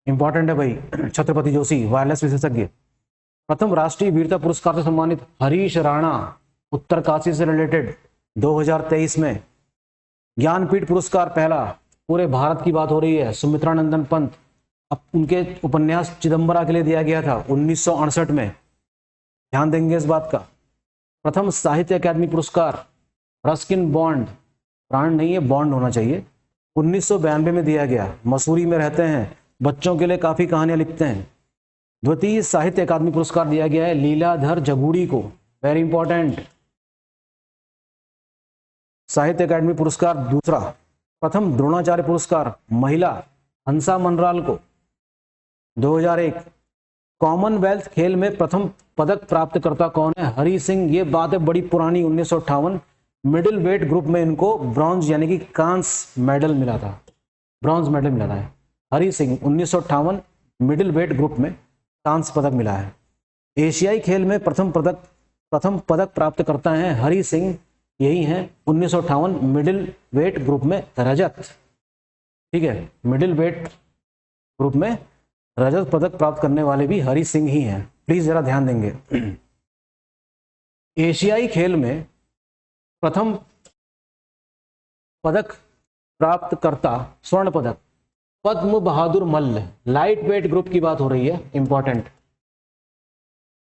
इंपॉर्टेंट है भाई, छत्रपति जोशी वायरलेस विशेषज्ञ। प्रथम राष्ट्रीय वीरता पुरस्कार से सम्मानित हरीश राणा उत्तरकाशी से रिलेटेड 2023 में। ज्ञानपीठ पुरस्कार पहला, पूरे भारत की बात हो रही है, सुमित्रा नंदन पंत, अब उनके उपन्यास चिदम्बरा के लिए दिया गया था 1968 में, ध्यान देंगे इस बात का। प्रथम साहित्य अकादमी पुरस्कार रस्किन बॉन्ड, ब्रांड नहीं है बॉन्ड होना चाहिए, 1992 में दिया गया, मसूरी में रहते हैं, बच्चों के लिए काफी कहानियां लिखते हैं। द्वितीय साहित्य अकादमी पुरस्कार दिया गया है लीलाधर जगूड़ी को, वेरी इंपॉर्टेंट। साहित्य अकादमी पुरस्कार दूसरा। प्रथम द्रोणाचार्य पुरस्कार महिला हंसा मनराल को 2001। कॉमनवेल्थ खेल में प्रथम पदक प्राप्तकर्ता कौन है? हरी सिंह, ये बात है बड़ी पुरानी, 1958 मिडिल वेट ग्रुप में इनको ब्रॉन्ज यानी कि कांस्य मेडल मिला था, ब्रॉन्ज मेडल मिला था। Hari Singh 1958 middle weight group में कांस्य पदक मिला है। एशियाई खेल में प्रथम पदक प्राप्त करता है हरी सिंह, यही है 1958 मिडिल वेट ग्रुप में रजत, ठीक है, मिडिल वेट ग्रुप में रजत पदक प्राप्त करने वाले भी हरी सिंह ही हैं, प्लीज जरा ध्यान देंगे। एशियाई खेल में प्रथम पदक प्राप्तकर्ता स्वर्ण पदक पद्म बहादुर मल्ल, लाइट वेट ग्रुप की बात हो रही है, इंपॉर्टेंट।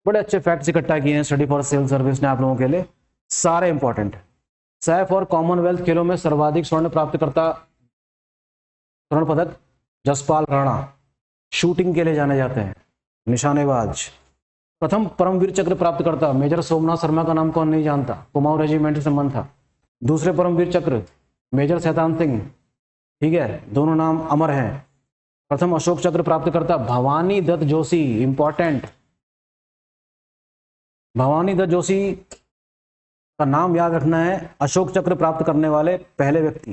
बड़े अच्छे फैक्ट्स इकट्ठा किए हैं स्टडी फॉर सिविल सर्विस ने आप लोगों के लिए, सारे इंपॉर्टेंट। सैफ और कॉमनवेल्थ खेलों में सर्वाधिक स्वर्ण प्राप्तकर्ता स्वर्ण पदक जसपाल राणा, शूटिंग के लिए जाने जाते हैं, निशानेबाज। प्रथम परमवीर चक्र प्राप्तकर्ता मेजर सोमनाथ शर्मा का नाम कौन नहीं जानता, कुमाऊं रेजिमेंट से संबंध था। दूसरे परमवीर चक्र मेजर शैतान सिंह, ठीक है, दोनों नाम अमर हैं। प्रथम अशोक चक्र प्राप्तकर्ता भवानी दत्त जोशी, इंपॉर्टेंट। भवानी दत्त जोशी का नाम याद रखना है, अशोक चक्र प्राप्त करने वाले पहले व्यक्ति।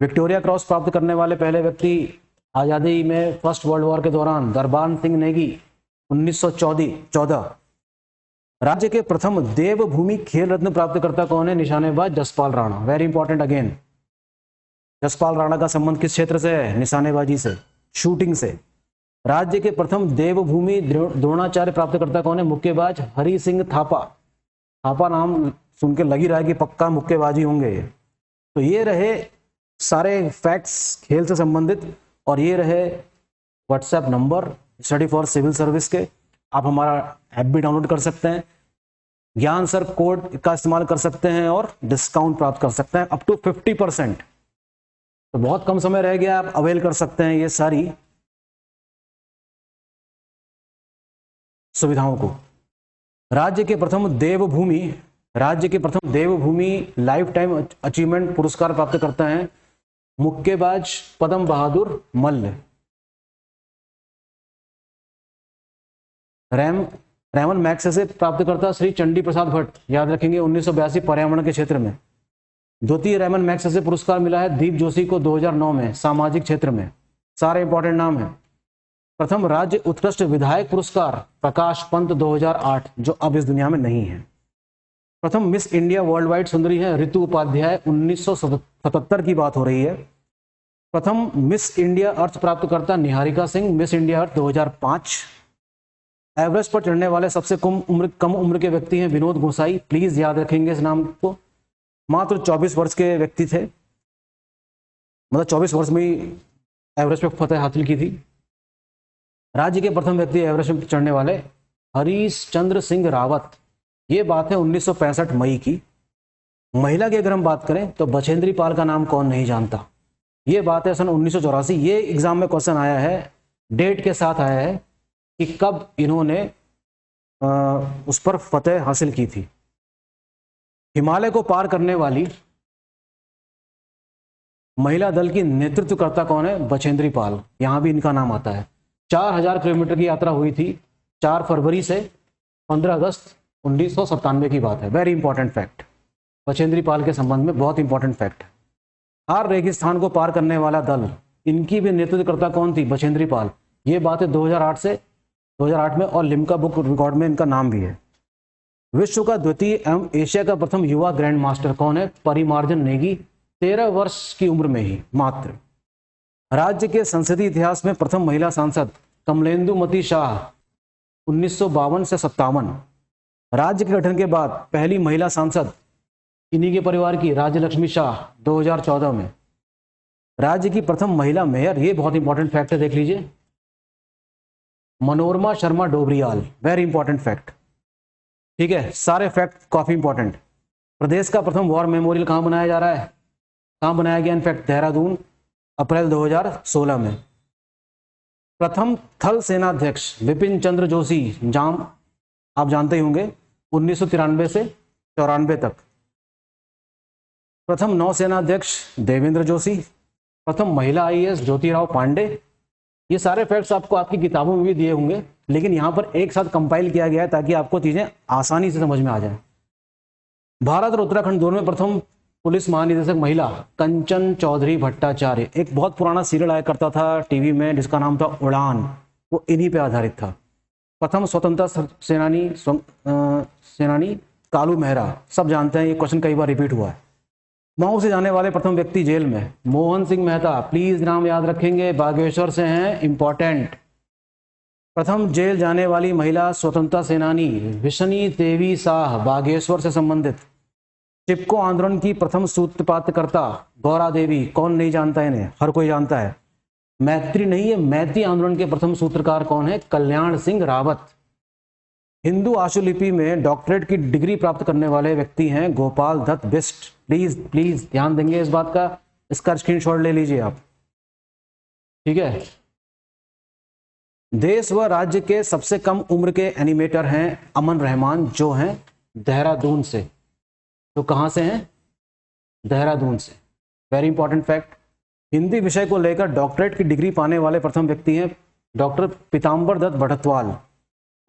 विक्टोरिया क्रॉस प्राप्त करने वाले पहले व्यक्ति आजादी में फर्स्ट वर्ल्ड वॉर के दौरान दरबान सिंह नेगी 1914। राज्य के प्रथम देवभूमि खेल रत्न प्राप्तकर्ता कौन है? निशानेबाज Jaspal Rana, very important again. Jaspal Rana का संबंध किस क्षेत्र से है? निशानेबाजी से, शूटिंग से। राज्य के प्रथम देवभूमि द्रोणाचार्य प्राप्तकर्ता कौन है? मुक्केबाज हरि सिंह थापा। थापा नाम सुन के लगी रहा है कि पक्का मुक्केबाजी होंगे। तो ये रहे सारे फैक्ट्स खेल से संबंधित, और ये रहे WhatsApp number study for civil service के। आप हमारा ऐप भी डाउनलोड कर सकते हैं, ज्ञान सर कोड का इस्तेमाल कर सकते हैं और डिस्काउंट प्राप्त कर सकते हैं अप टू 50%। तो बहुत कम समय रह गया, आप अवेल कर सकते हैं ये सारी सुविधाओं को। राज्य के प्रथम देवभूमि लाइफ टाइम अचीवमेंट पुरस्कार प्राप्त करते हैं मुक्केबाज पद्म बहादुर मल्ल। रेमन मैग्सेसे प्राप्तकर्ता श्री चंडी प्रसाद भट्ट, याद रखेंगे 1982 पर्यावरण के क्षेत्र में। द्वितीय रेमन मैग्सेसे पुरस्कार मिला है दीप जोशी को 2009 में सामाजिक क्षेत्र में, सारे इंपॉर्टेंट नाम हैं। प्रथम राज्य उत्कृष्ट विधायक पुरस्कार प्रकाश पंत 2008, जो अब इस दुनिया में नहीं है। प्रथम मिस इंडिया वर्ल्ड वाइड सुंदरी है ऋतु उपाध्याय, 1977 की बात हो रही है। प्रथम मिस इंडिया अर्थ प्राप्तकर्ता निहारिका सिंह, मिस इंडिया अर्थ 2005। एवरेस्ट पर चढ़ने वाले सबसे कम उम्र के व्यक्ति हैं विनोद गोसाई, प्लीज याद रखेंगे इस नाम को। मात्र 24 वर्ष के व्यक्ति थे, मतलब 24 वर्ष में ही एवरेस्ट पर फतेह हासिल की थी। राज्य के प्रथम व्यक्ति एवरेस्ट पर चढ़ने वाले हरीश चंद्र सिंह रावत, ये बात है 1965 मई की। महिला की अगर हम बात करें तो बछेंद्री पाल का नाम कौन नहीं जानता, ये बात है सन 1984। ये एग्जाम में क्वेश्चन आया है, डेट के साथ आया है कि कब इन्होंने उस पर फतेह हासिल की थी। हिमालय को पार करने वाली महिला दल की नेतृत्वकर्ता कौन है? बछेंद्री पाल, यहां भी इनका नाम आता है। 4000 किलोमीटर की यात्रा हुई थी 4 फरवरी से 15 अगस्त 1997 की बात है, very important fact. Bachendri Pal के संबंध में बहुत इंपॉर्टेंट फैक्ट। थार रेगिस्तान को पार करने वाला दल, इनकी भी नेतृत्वकर्ता कौन थी? बछेंद्री पाल। ये बात है 2008 में, और लिम्का बुक रिकॉर्ड में इनका नाम भी है। विश्व का द्वितीय एवं एशिया का प्रथम युवा ग्रैंड मास्टर कौन है? परिमार्जन नेगी, 13 वर्ष की उम्र में ही मात्र। राज्य के संसदीय इतिहास में प्रथम महिला सांसद कमलेंदुमती शाह 1952 से 57। राज्य के गठन के बाद पहली महिला सांसद इन्हीं के परिवार की, राज्यलक्ष्मी शाह, 2014 में। राज्य की प्रथम महिला मेयर, ये बहुत इंपॉर्टेंट फैक्ट है, देख लीजिए, Manorama Sharma Dobriyal, very important fact. ठीक है, सारे फैक्ट काफी इंपॉर्टेंट। प्रदेश का प्रथम वॉर मेमोरियल कहाँ बनाया जा रहा है? कहाँ बनाया गया? इनफैक्ट देहरादून, अप्रैल 2016 में। प्रथम थल सेनाध्यक्ष विपिन चंद्र जोशी, जाम आप जानते ही होंगे, 1993 से 94 तक। प्रथम नौसेनाध्यक्ष देवेंद्र जोशी, प्रथम महिला आईएएस ज्योतिराव पांडे। ये सारे फैक्ट्स आपको आपकी किताबों में भी दिए होंगे, लेकिन यहां पर एक साथ कंपाइल किया गया है ताकि आपको चीजें आसानी से समझ में आ जाए। भारत और उत्तराखंड दोनों में प्रथम पुलिस महानिदेशक महिला कंचन चौधरी भट्टाचार्य। एक बहुत पुराना सीरियल आया करता था टीवी में जिसका नाम था उड़ान, वो इन्हीं पे आधारित था। प्रथम स्वतंत्रता सेनानी कालू मेहरा, सब जानते हैं, ये क्वेश्चन कई बार रिपीट हुआ है। मऊ से जाने वाले प्रथम व्यक्ति जेल में मोहन सिंह मेहता, प्लीज नाम याद रखेंगे, बागेश्वर से हैं, इंपॉर्टेंट। प्रथम जेल जाने वाली महिला स्वतंत्रता सेनानी विशनी देवी शाह, बागेश्वर से संबंधित। चिपको आंदोलन की प्रथम सूत्रपातकर्ता गौरा देवी, कौन नहीं जानता इन्हें, हर कोई जानता है। मैत्री नहीं है, मैती आंदोलन के प्रथम सूत्रकार कौन है? कल्याण सिंह रावत। हिंदू आशुलिपि में डॉक्टरेट की डिग्री प्राप्त करने वाले व्यक्ति हैं गोपाल दत्त बिस्ट। प्लीज ध्यान देंगे इस बात का, इसका स्क्रीनशॉट ले लीजिए आप। ठीक है, देश व राज्य के सबसे कम उम्र के एनिमेटर हैं अमन रहमान, जो हैं देहरादून से। तो कहां से हैं? देहरादून से। Very important fact. हिंदी विषय को लेकर डॉक्टरेट की डिग्री पाने वाले प्रथम व्यक्ति हैं डॉक्टर पीताम्बर दत्त भड़तवाल।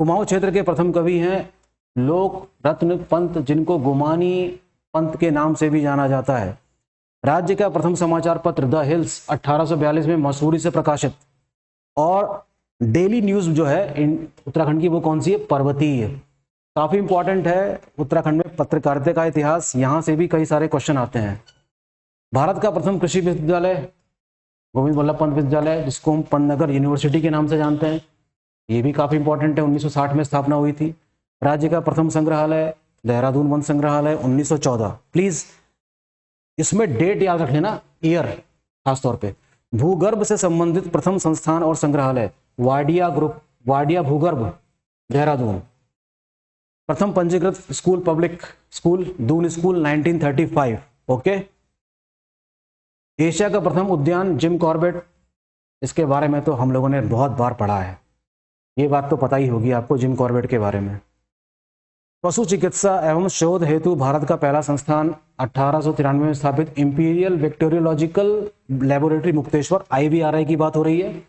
कुमाऊं क्षेत्र के प्रथम कवि हैं लोक रत्न पंत, जिनको गुमानी पंत के नाम से भी जाना जाता है। राज्य का प्रथम समाचार पत्र द हिल्स 1842 में मसूरी से प्रकाशित। और डेली न्यूज जो है उत्तराखंड की, वो कौन सी है? पर्वतीय। काफी इंपॉर्टेंट है उत्तराखंड में पत्रकारिता का इतिहास, यहां से भी कई सारे क्वेश्चन आते हैं। भारत का प्रथम कृषि विश्वविद्यालय गोविंद वल्लभ पंत विश्वविद्यालय, जिसको हम पंतनगर यूनिवर्सिटी के नाम से जानते हैं, ये भी काफी इंपॉर्टेंट है, 1960 में स्थापना हुई थी। राज्य का प्रथम संग्रहालय देहरादून वन संग्रहालय, 1914। प्लीज इसमें डेट याद रख लेना, ईयर खासतौर पे। भूगर्भ से संबंधित प्रथम संस्थान और संग्रहालय वाडिया ग्रुप, वाडिया भूगर्भ, देहरादून। प्रथम पंजीकृत school public school Doon school, 1935। Okay. Asia का प्रथम उद्यान जिम कॉर्बेट, इसके बारे में तो हम लोगों ने बहुत बार पढ़ा है, ये बात तो पता ही होगी आपको जिम कॉर्बेट के बारे में। पशु चिकित्सा एवं शोध हेतु भारत का पहला संस्थान 1893 में स्थापित इंपीरियल वेक्टोरियोलॉजिकल लेबोरेटरी मुक्तेश्वर, IVRI की बात हो रही है।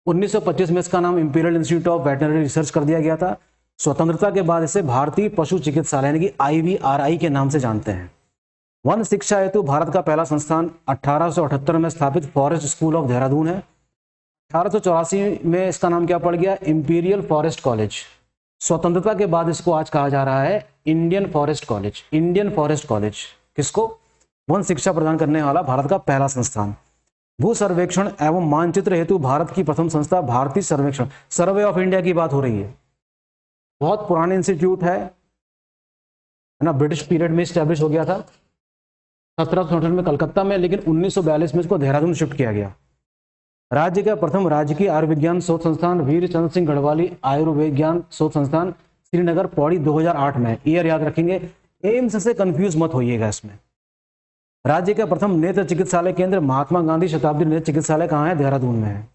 1925 में इसका नाम imperial institute of veterinary research कर दिया गया था। स्वतंत्रता के बाद इसे भारतीय पशु चिकित्सालय यानी कि IVRI के नाम से जानते हैं। वन शिक्षा हेतु भारत का पहला संस्थान 1878 में स्थापित फॉरेस्ट स्कूल ऑफ देहरादून है। 1884 में इसका नाम क्या पड़ गया? Imperial forest college. स्वतंत्रता के बाद इसको आज कहा जा रहा है Indian forest college. Indian forest college किसको? वन शिक्षा प्रदान करने वाला भारत का पहला संस्थान। भू सर्वेक्षण एवं मानचित्र हेतु भारत की प्रथम संस्था भारतीय सर्वेक्षण, सर्वे ऑफ इंडिया की बात हो रही है। बहुत पुराने इंस्टीट्यूट है ना, ब्रिटिश पीरियड में स्टैब्लिश हो गया था 1768 में कलकत्ता में, लेकिन 1942 में इसको देहरादून शिफ्ट किया गया। राज्य का प्रथम राजकीय आयुर्विज्ञान शोध संस्थान वीर चंद्र सिंह गढ़वाली आयुर्विज्ञान शोध संस्थान, श्रीनगर, पौड़ी, 2008 में। ईयर याद रखेंगे, एम्स से कंफ्यूज मत होइएगा इसमें। राज्य का प्रथम नेत्र चिकित्सालय केंद्र महात्मा गांधी शताब्दी नेत्र चिकित्सालय कहाँ है? देहरादून में है।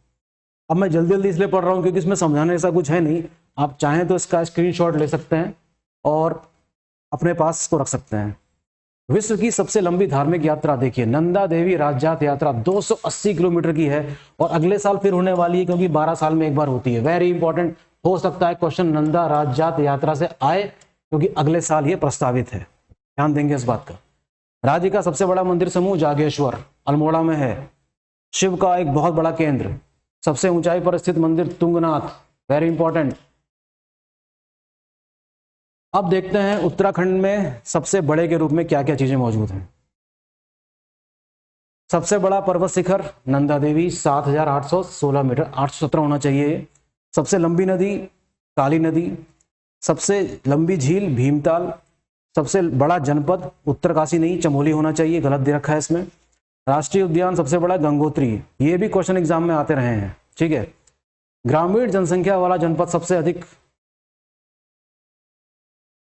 अब मैं जल्दी जल्दी इसलिए पढ़ रहा हूँ क्योंकि इसमें समझाने ऐसा कुछ है नहीं, आप चाहें तो इसका स्क्रीनशॉट ले सकते हैं और अपने पास इसको रख सकते हैं। विश्व की सबसे लंबी धार्मिक यात्रा देखिए, नंदा देवी राजजात यात्रा 280 किलोमीटर की है और अगले साल फिर होने वाली है क्योंकि 12 साल में एक बार होती है। वेरी इंपॉर्टेंट, हो सकता है क्वेश्चन नंदा राजजात यात्रा से आए क्योंकि अगले साल ये प्रस्तावित है, ध्यान देंगे इस बात का। राज्य का सबसे बड़ा मंदिर समूह जागेश्वर अल्मोड़ा में है। शिव का एक बहुत बड़ा केंद्र, सबसे ऊंचाई पर स्थित मंदिर तुंगनाथ, वेरी इंपॉर्टेंट। अब देखते हैं उत्तराखंड में सबसे बड़े के रूप में क्या क्या चीजें मौजूद हैं। सबसे बड़ा पर्वत शिखर नंदा देवी 7,816 मीटर, 817 होना चाहिए। सबसे लंबी नदी काली नदी। सबसे लंबी झील भीमताल। सबसे बड़ा जनपद उत्तरकाशी नहीं चमोली होना चाहिए, गलत दे रखा है इसमें। राष्ट्रीय उद्यान सबसे बड़ा गंगोत्री, ये भी क्वेश्चन एग्जाम में आते रहे हैं, ठीक है। ग्रामीण जनसंख्या वाला जनपद सबसे अधिक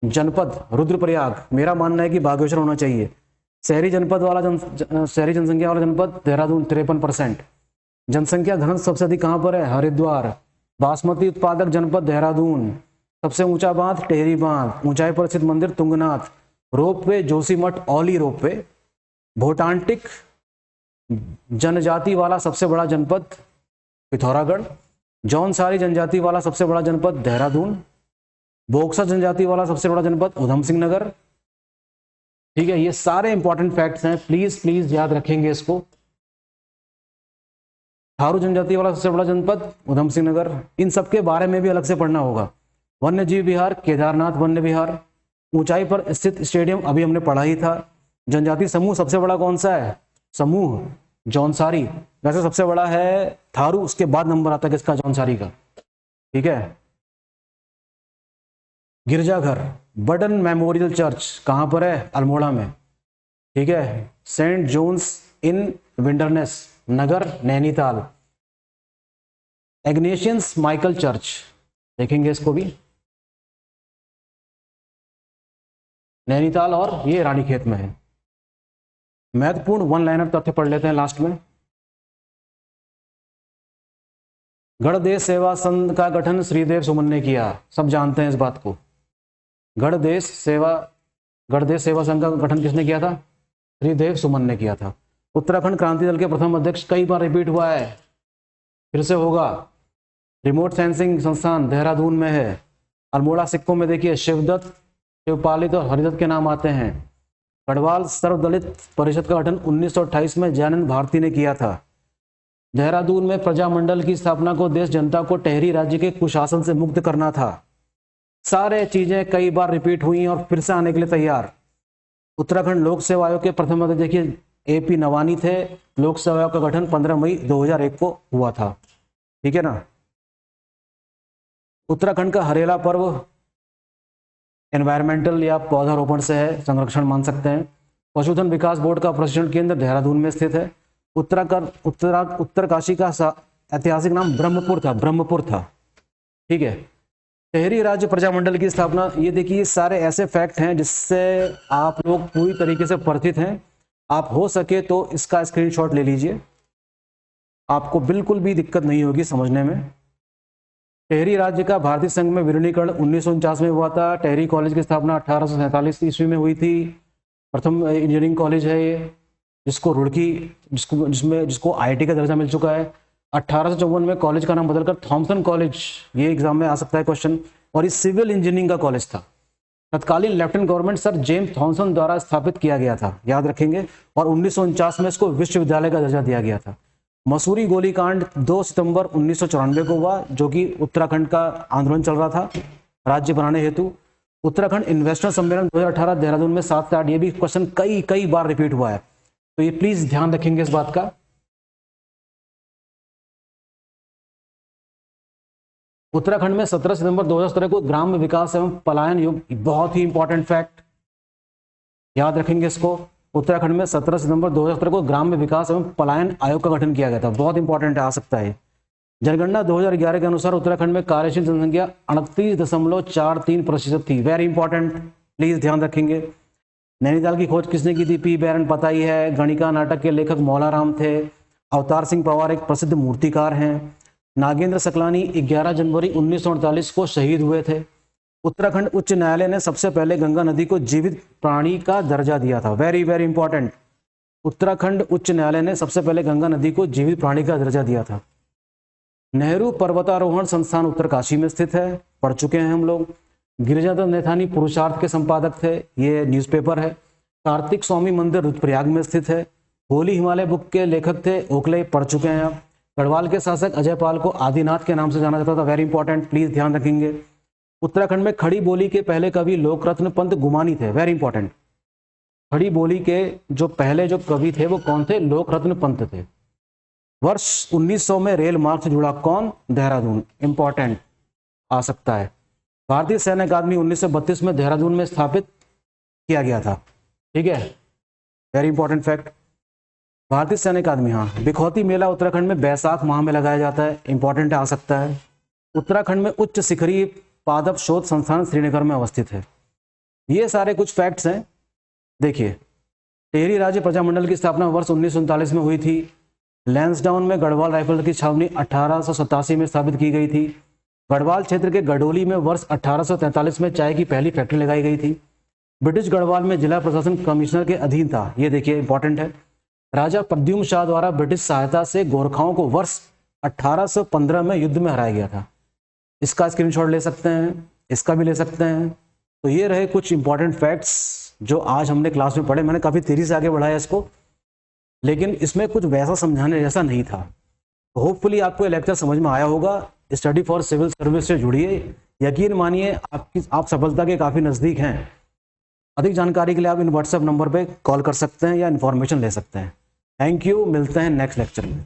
जनपद रुद्रप्रयाग, मेरा मानना है कि बागेश्वर होना चाहिए। शहरी जनपद वाला शहरी जनसंख्या वाला जनपद देहरादून 53%। जनसंख्या घनत्व सबसे अधिक कहां पर है? हरिद्वार। बासमती उत्पादक जनपद देहरादून। सबसे ऊंचा बांध टेहरी बांध। ऊंचाई पर स्थित मंदिर तुंगनाथ। Ropeway Joshimath Auli ropeway. भोटांटिक जनजाति वाला सबसे बड़ा जनपद पिथौरागढ़। जौनसारी जनजाति वाला सबसे बड़ा जनपद देहरादून। बोक्सा जनजाति वाला सबसे बड़ा जनपद उधम सिंह नगर, ठीक है। ये सारे इंपॉर्टेंट फैक्ट्स हैं, प्लीज प्लीज याद रखेंगे इसको। थारू जनजाति वाला सबसे बड़ा जनपद उधम सिंह नगर, इन सब के बारे में भी अलग से पढ़ना होगा। वन्य जीव विहार केदारनाथ वन्य विहार। ऊंचाई पर स्थित स्टेडियम अभी हमने पढ़ा ही था। जनजाति समूह सबसे बड़ा कौन सा है? समूह जौनसारी। वैसे सबसे बड़ा है थारू, उसके बाद नंबर आता है किसका? जौनसारी का, ठीक है। गिरजाघर बर्डन मेमोरियल चर्च कहां पर है? अल्मोड़ा में, ठीक है। सेंट जोन्स इन विंडरनेस नगर नैनीताल। एग्नेशियंस माइकल चर्च, देखेंगे इसको भी, नैनीताल और ये रानीखेत में है। महत्वपूर्ण वन लाइनर तथ्य पढ़ लेते हैं लास्ट में। गणदेश सेवा संघ का गठन श्रीदेव सुमन ने किया, सब जानते हैं इस बात को। गणदेश सेवा संघ का गठन किसने किया था? श्रीदेव सुमन ने किया था। उत्तराखंड क्रांति दल के प्रथम अध्यक्ष कई बार रिपीट हुआ है, फिर से होगा। रिमोट सेंसिंग संस्थान देहरादून में है। अल्मोड़ा सिक्कों में देखिए शिवदत्त, शिवपालित और हरिदत्त के नाम आते हैं। गढ़वाल सर्वदलित परिषद का गठन 1928 में जयानंद भारती ने किया था। देहरादून में प्रजामंडल की स्थापना को देश जनता को टेहरी राज्य के कुशासन से मुक्त करना था। सारे चीजें कई बार रिपीट हुई और फिर से आने के लिए तैयार। उत्तराखंड लोक सेवा आयोग के प्रथम अध्यक्ष देखिए AP नवानी थे। लोक सेवा आयोग का गठन 15 मई 2001 को हुआ था, ठीक है ना। उत्तराखंड का हरेला पर्व एनवायरमेंटल या पौधारोपण से है, संरक्षण मान सकते हैं। पशुधन विकास बोर्ड का प्रशिक्षण केंद्र देहरादून में स्थित है। उत्तरकाशी का ऐतिहासिक नाम ब्रह्मपुर था, ठीक है। शहरी राज्य प्रजामंडल की स्थापना, ये देखिए सारे ऐसे फैक्ट हैं जिससे आप लोग पूरी तरीके से परिचित हैं। आप हो सके तो इसका स्क्रीनशॉट ले लीजिए, आपको बिल्कुल भी दिक्कत नहीं होगी समझने में। टेहरी राज्य का भारतीय संघ में विलीनीकरण 1949 में हुआ था। टेहरी कॉलेज की स्थापना 1847 ईस्वी में हुई थी। प्रथम इंजीनियरिंग कॉलेज है ये, जिसको रुड़की जिसको IIT का दर्जा मिल चुका है। 1854 में कॉलेज का नाम बदलकर थॉमसन कॉलेज, ये एग्जाम में आ सकता है क्वेश्चन, और ये सिविल इंजीनियरिंग का कॉलेज था। तत्कालीन lieutenant government sir James Thompson द्वारा स्थापित किया गया था, याद रखेंगे। और 1949 में इसको विश्वविद्यालय का दर्जा दिया गया था। मसूरी गोलीकांड 2 सितंबर 1994 को हुआ, जो कि उत्तराखंड का आंदोलन चल रहा था राज्य बनाने हेतु। उत्तराखंड इन्वेस्टर सम्मेलन 2018 देहरादून में 7 से 8, ये भी क्वेश्चन कई बार रिपीट हुआ है, तो ये प्लीज ध्यान रखेंगे इस बात का। उत्तराखंड में 17 सितंबर 2017 को ग्राम विकास एवं पलायन युग, बहुत ही इंपॉर्टेंट फैक्ट, याद रखेंगे इसको। उत्तराखंड में 17 सितंबर 2017 को ग्राम विकास एवं पलायन आयोग का गठन किया गया था, बहुत इंपॉर्टेंट है, आ सकता है। जनगणना 2011 के अनुसार उत्तराखंड में कार्यशील जनसंख्या 38.43% थी, वेरी इंपॉर्टेंट, प्लीज ध्यान रखेंगे। नैनीताल की खोज किसने की थी? P. बैरन, पता ही है। गणिका नाटक के लेखक मौलाराम थे। अवतार सिंह पवार एक प्रसिद्ध मूर्तिकार हैं। नागेंद्र सकलानी 11 जनवरी 1948 को शहीद हुए थे। उत्तराखंड उच्च न्यायालय ने सबसे पहले गंगा नदी को जीवित प्राणी का दर्जा दिया था, वेरी वेरी इंपॉर्टेंट। उत्तराखंड उच्च न्यायालय ने सबसे पहले गंगा नदी को जीवित प्राणी का दर्जा दिया था। नेहरू पर्वतारोहण संस्थान उत्तरकाशी में स्थित है, पढ़ चुके हैं हम लोग। गिरिजादत्त नैथानी पुरुषार्थ के संपादक थे, ये न्यूज़पेपर है। कार्तिक स्वामी मंदिर रुद्रप्रयाग में स्थित है। होली हिमालय बुक के लेखक थे ओखले, पढ़ चुके हैं आप। गढ़वाल के शासक अजय पाल को आदिनाथ के नाम से जाना जाता था, वेरी इंपॉर्टेंट, प्लीज ध्यान रखेंगे। उत्तराखंड में खड़ी बोली के पहले कवि लोकरत्न पंत गुमानी थे, वेरी इंपॉर्टेंट। खड़ी बोली के जो पहले जो कवि थे वो कौन थे? लोकरत्न पंत थे। वर्ष 1900 में रेल मार्ग से जुड़ा कौन? देहरादून, इंपॉर्टेंट आ सकता है। भारतीय सैन्य अकादमी 1932 में देहरादून में स्थापित किया गया था, ठीक है, वेरी इंपॉर्टेंट फैक्ट। भारतीय सैन्य अकादमी, हाँ। बिखौती मेला उत्तराखंड में बैसाख माह में लगाया जाता है, इंपॉर्टेंट आ सकता है। उत्तराखंड में उच्च शिखरी पादप शोध संस्थान श्रीनगर में अवस्थित है। ये सारे कुछ फैक्ट्स हैं। देखिए, टेहरी राज्य प्रजामंडल की स्थापना वर्ष 1939 में हुई थी। लैंसडाउन में गढ़वाल राइफल की छावनी 1887 में स्थापित की गई थी। गढ़वाल क्षेत्र के गडोली में वर्ष 1843 में चाय की पहली फैक्ट्री लगाई गई थी। ब्रिटिश गढ़वाल में जिला प्रशासन कमिश्नर के अधीन था, ये देखिए इंपॉर्टेंट है। राजा प्रद्युम्न शाह द्वारा ब्रिटिश सहायता से गोरखाओं को वर्ष 1815 में युद्ध में हराया गया था। इसका स्क्रीनशॉट ले सकते हैं, इसका भी ले सकते हैं। तो ये रहे कुछ इंपॉर्टेंट फैक्ट्स जो आज हमने क्लास में पढ़े। मैंने काफ़ी तेजी से आगे बढ़ाया इसको, लेकिन इसमें कुछ वैसा समझाने जैसा नहीं था। होपफुली आपको ये लेक्चर समझ में आया होगा। स्टडी फॉर सिविल सर्विस से जुड़िए, यकीन मानिए आप सफलता के काफ़ी नज़दीक हैं। अधिक जानकारी के लिए आप इन व्हाट्सएप नंबर पे कॉल कर सकते हैं या इन्फॉर्मेशन ले सकते हैं। थैंक यू, मिलते हैं नेक्स्ट लेक्चर में।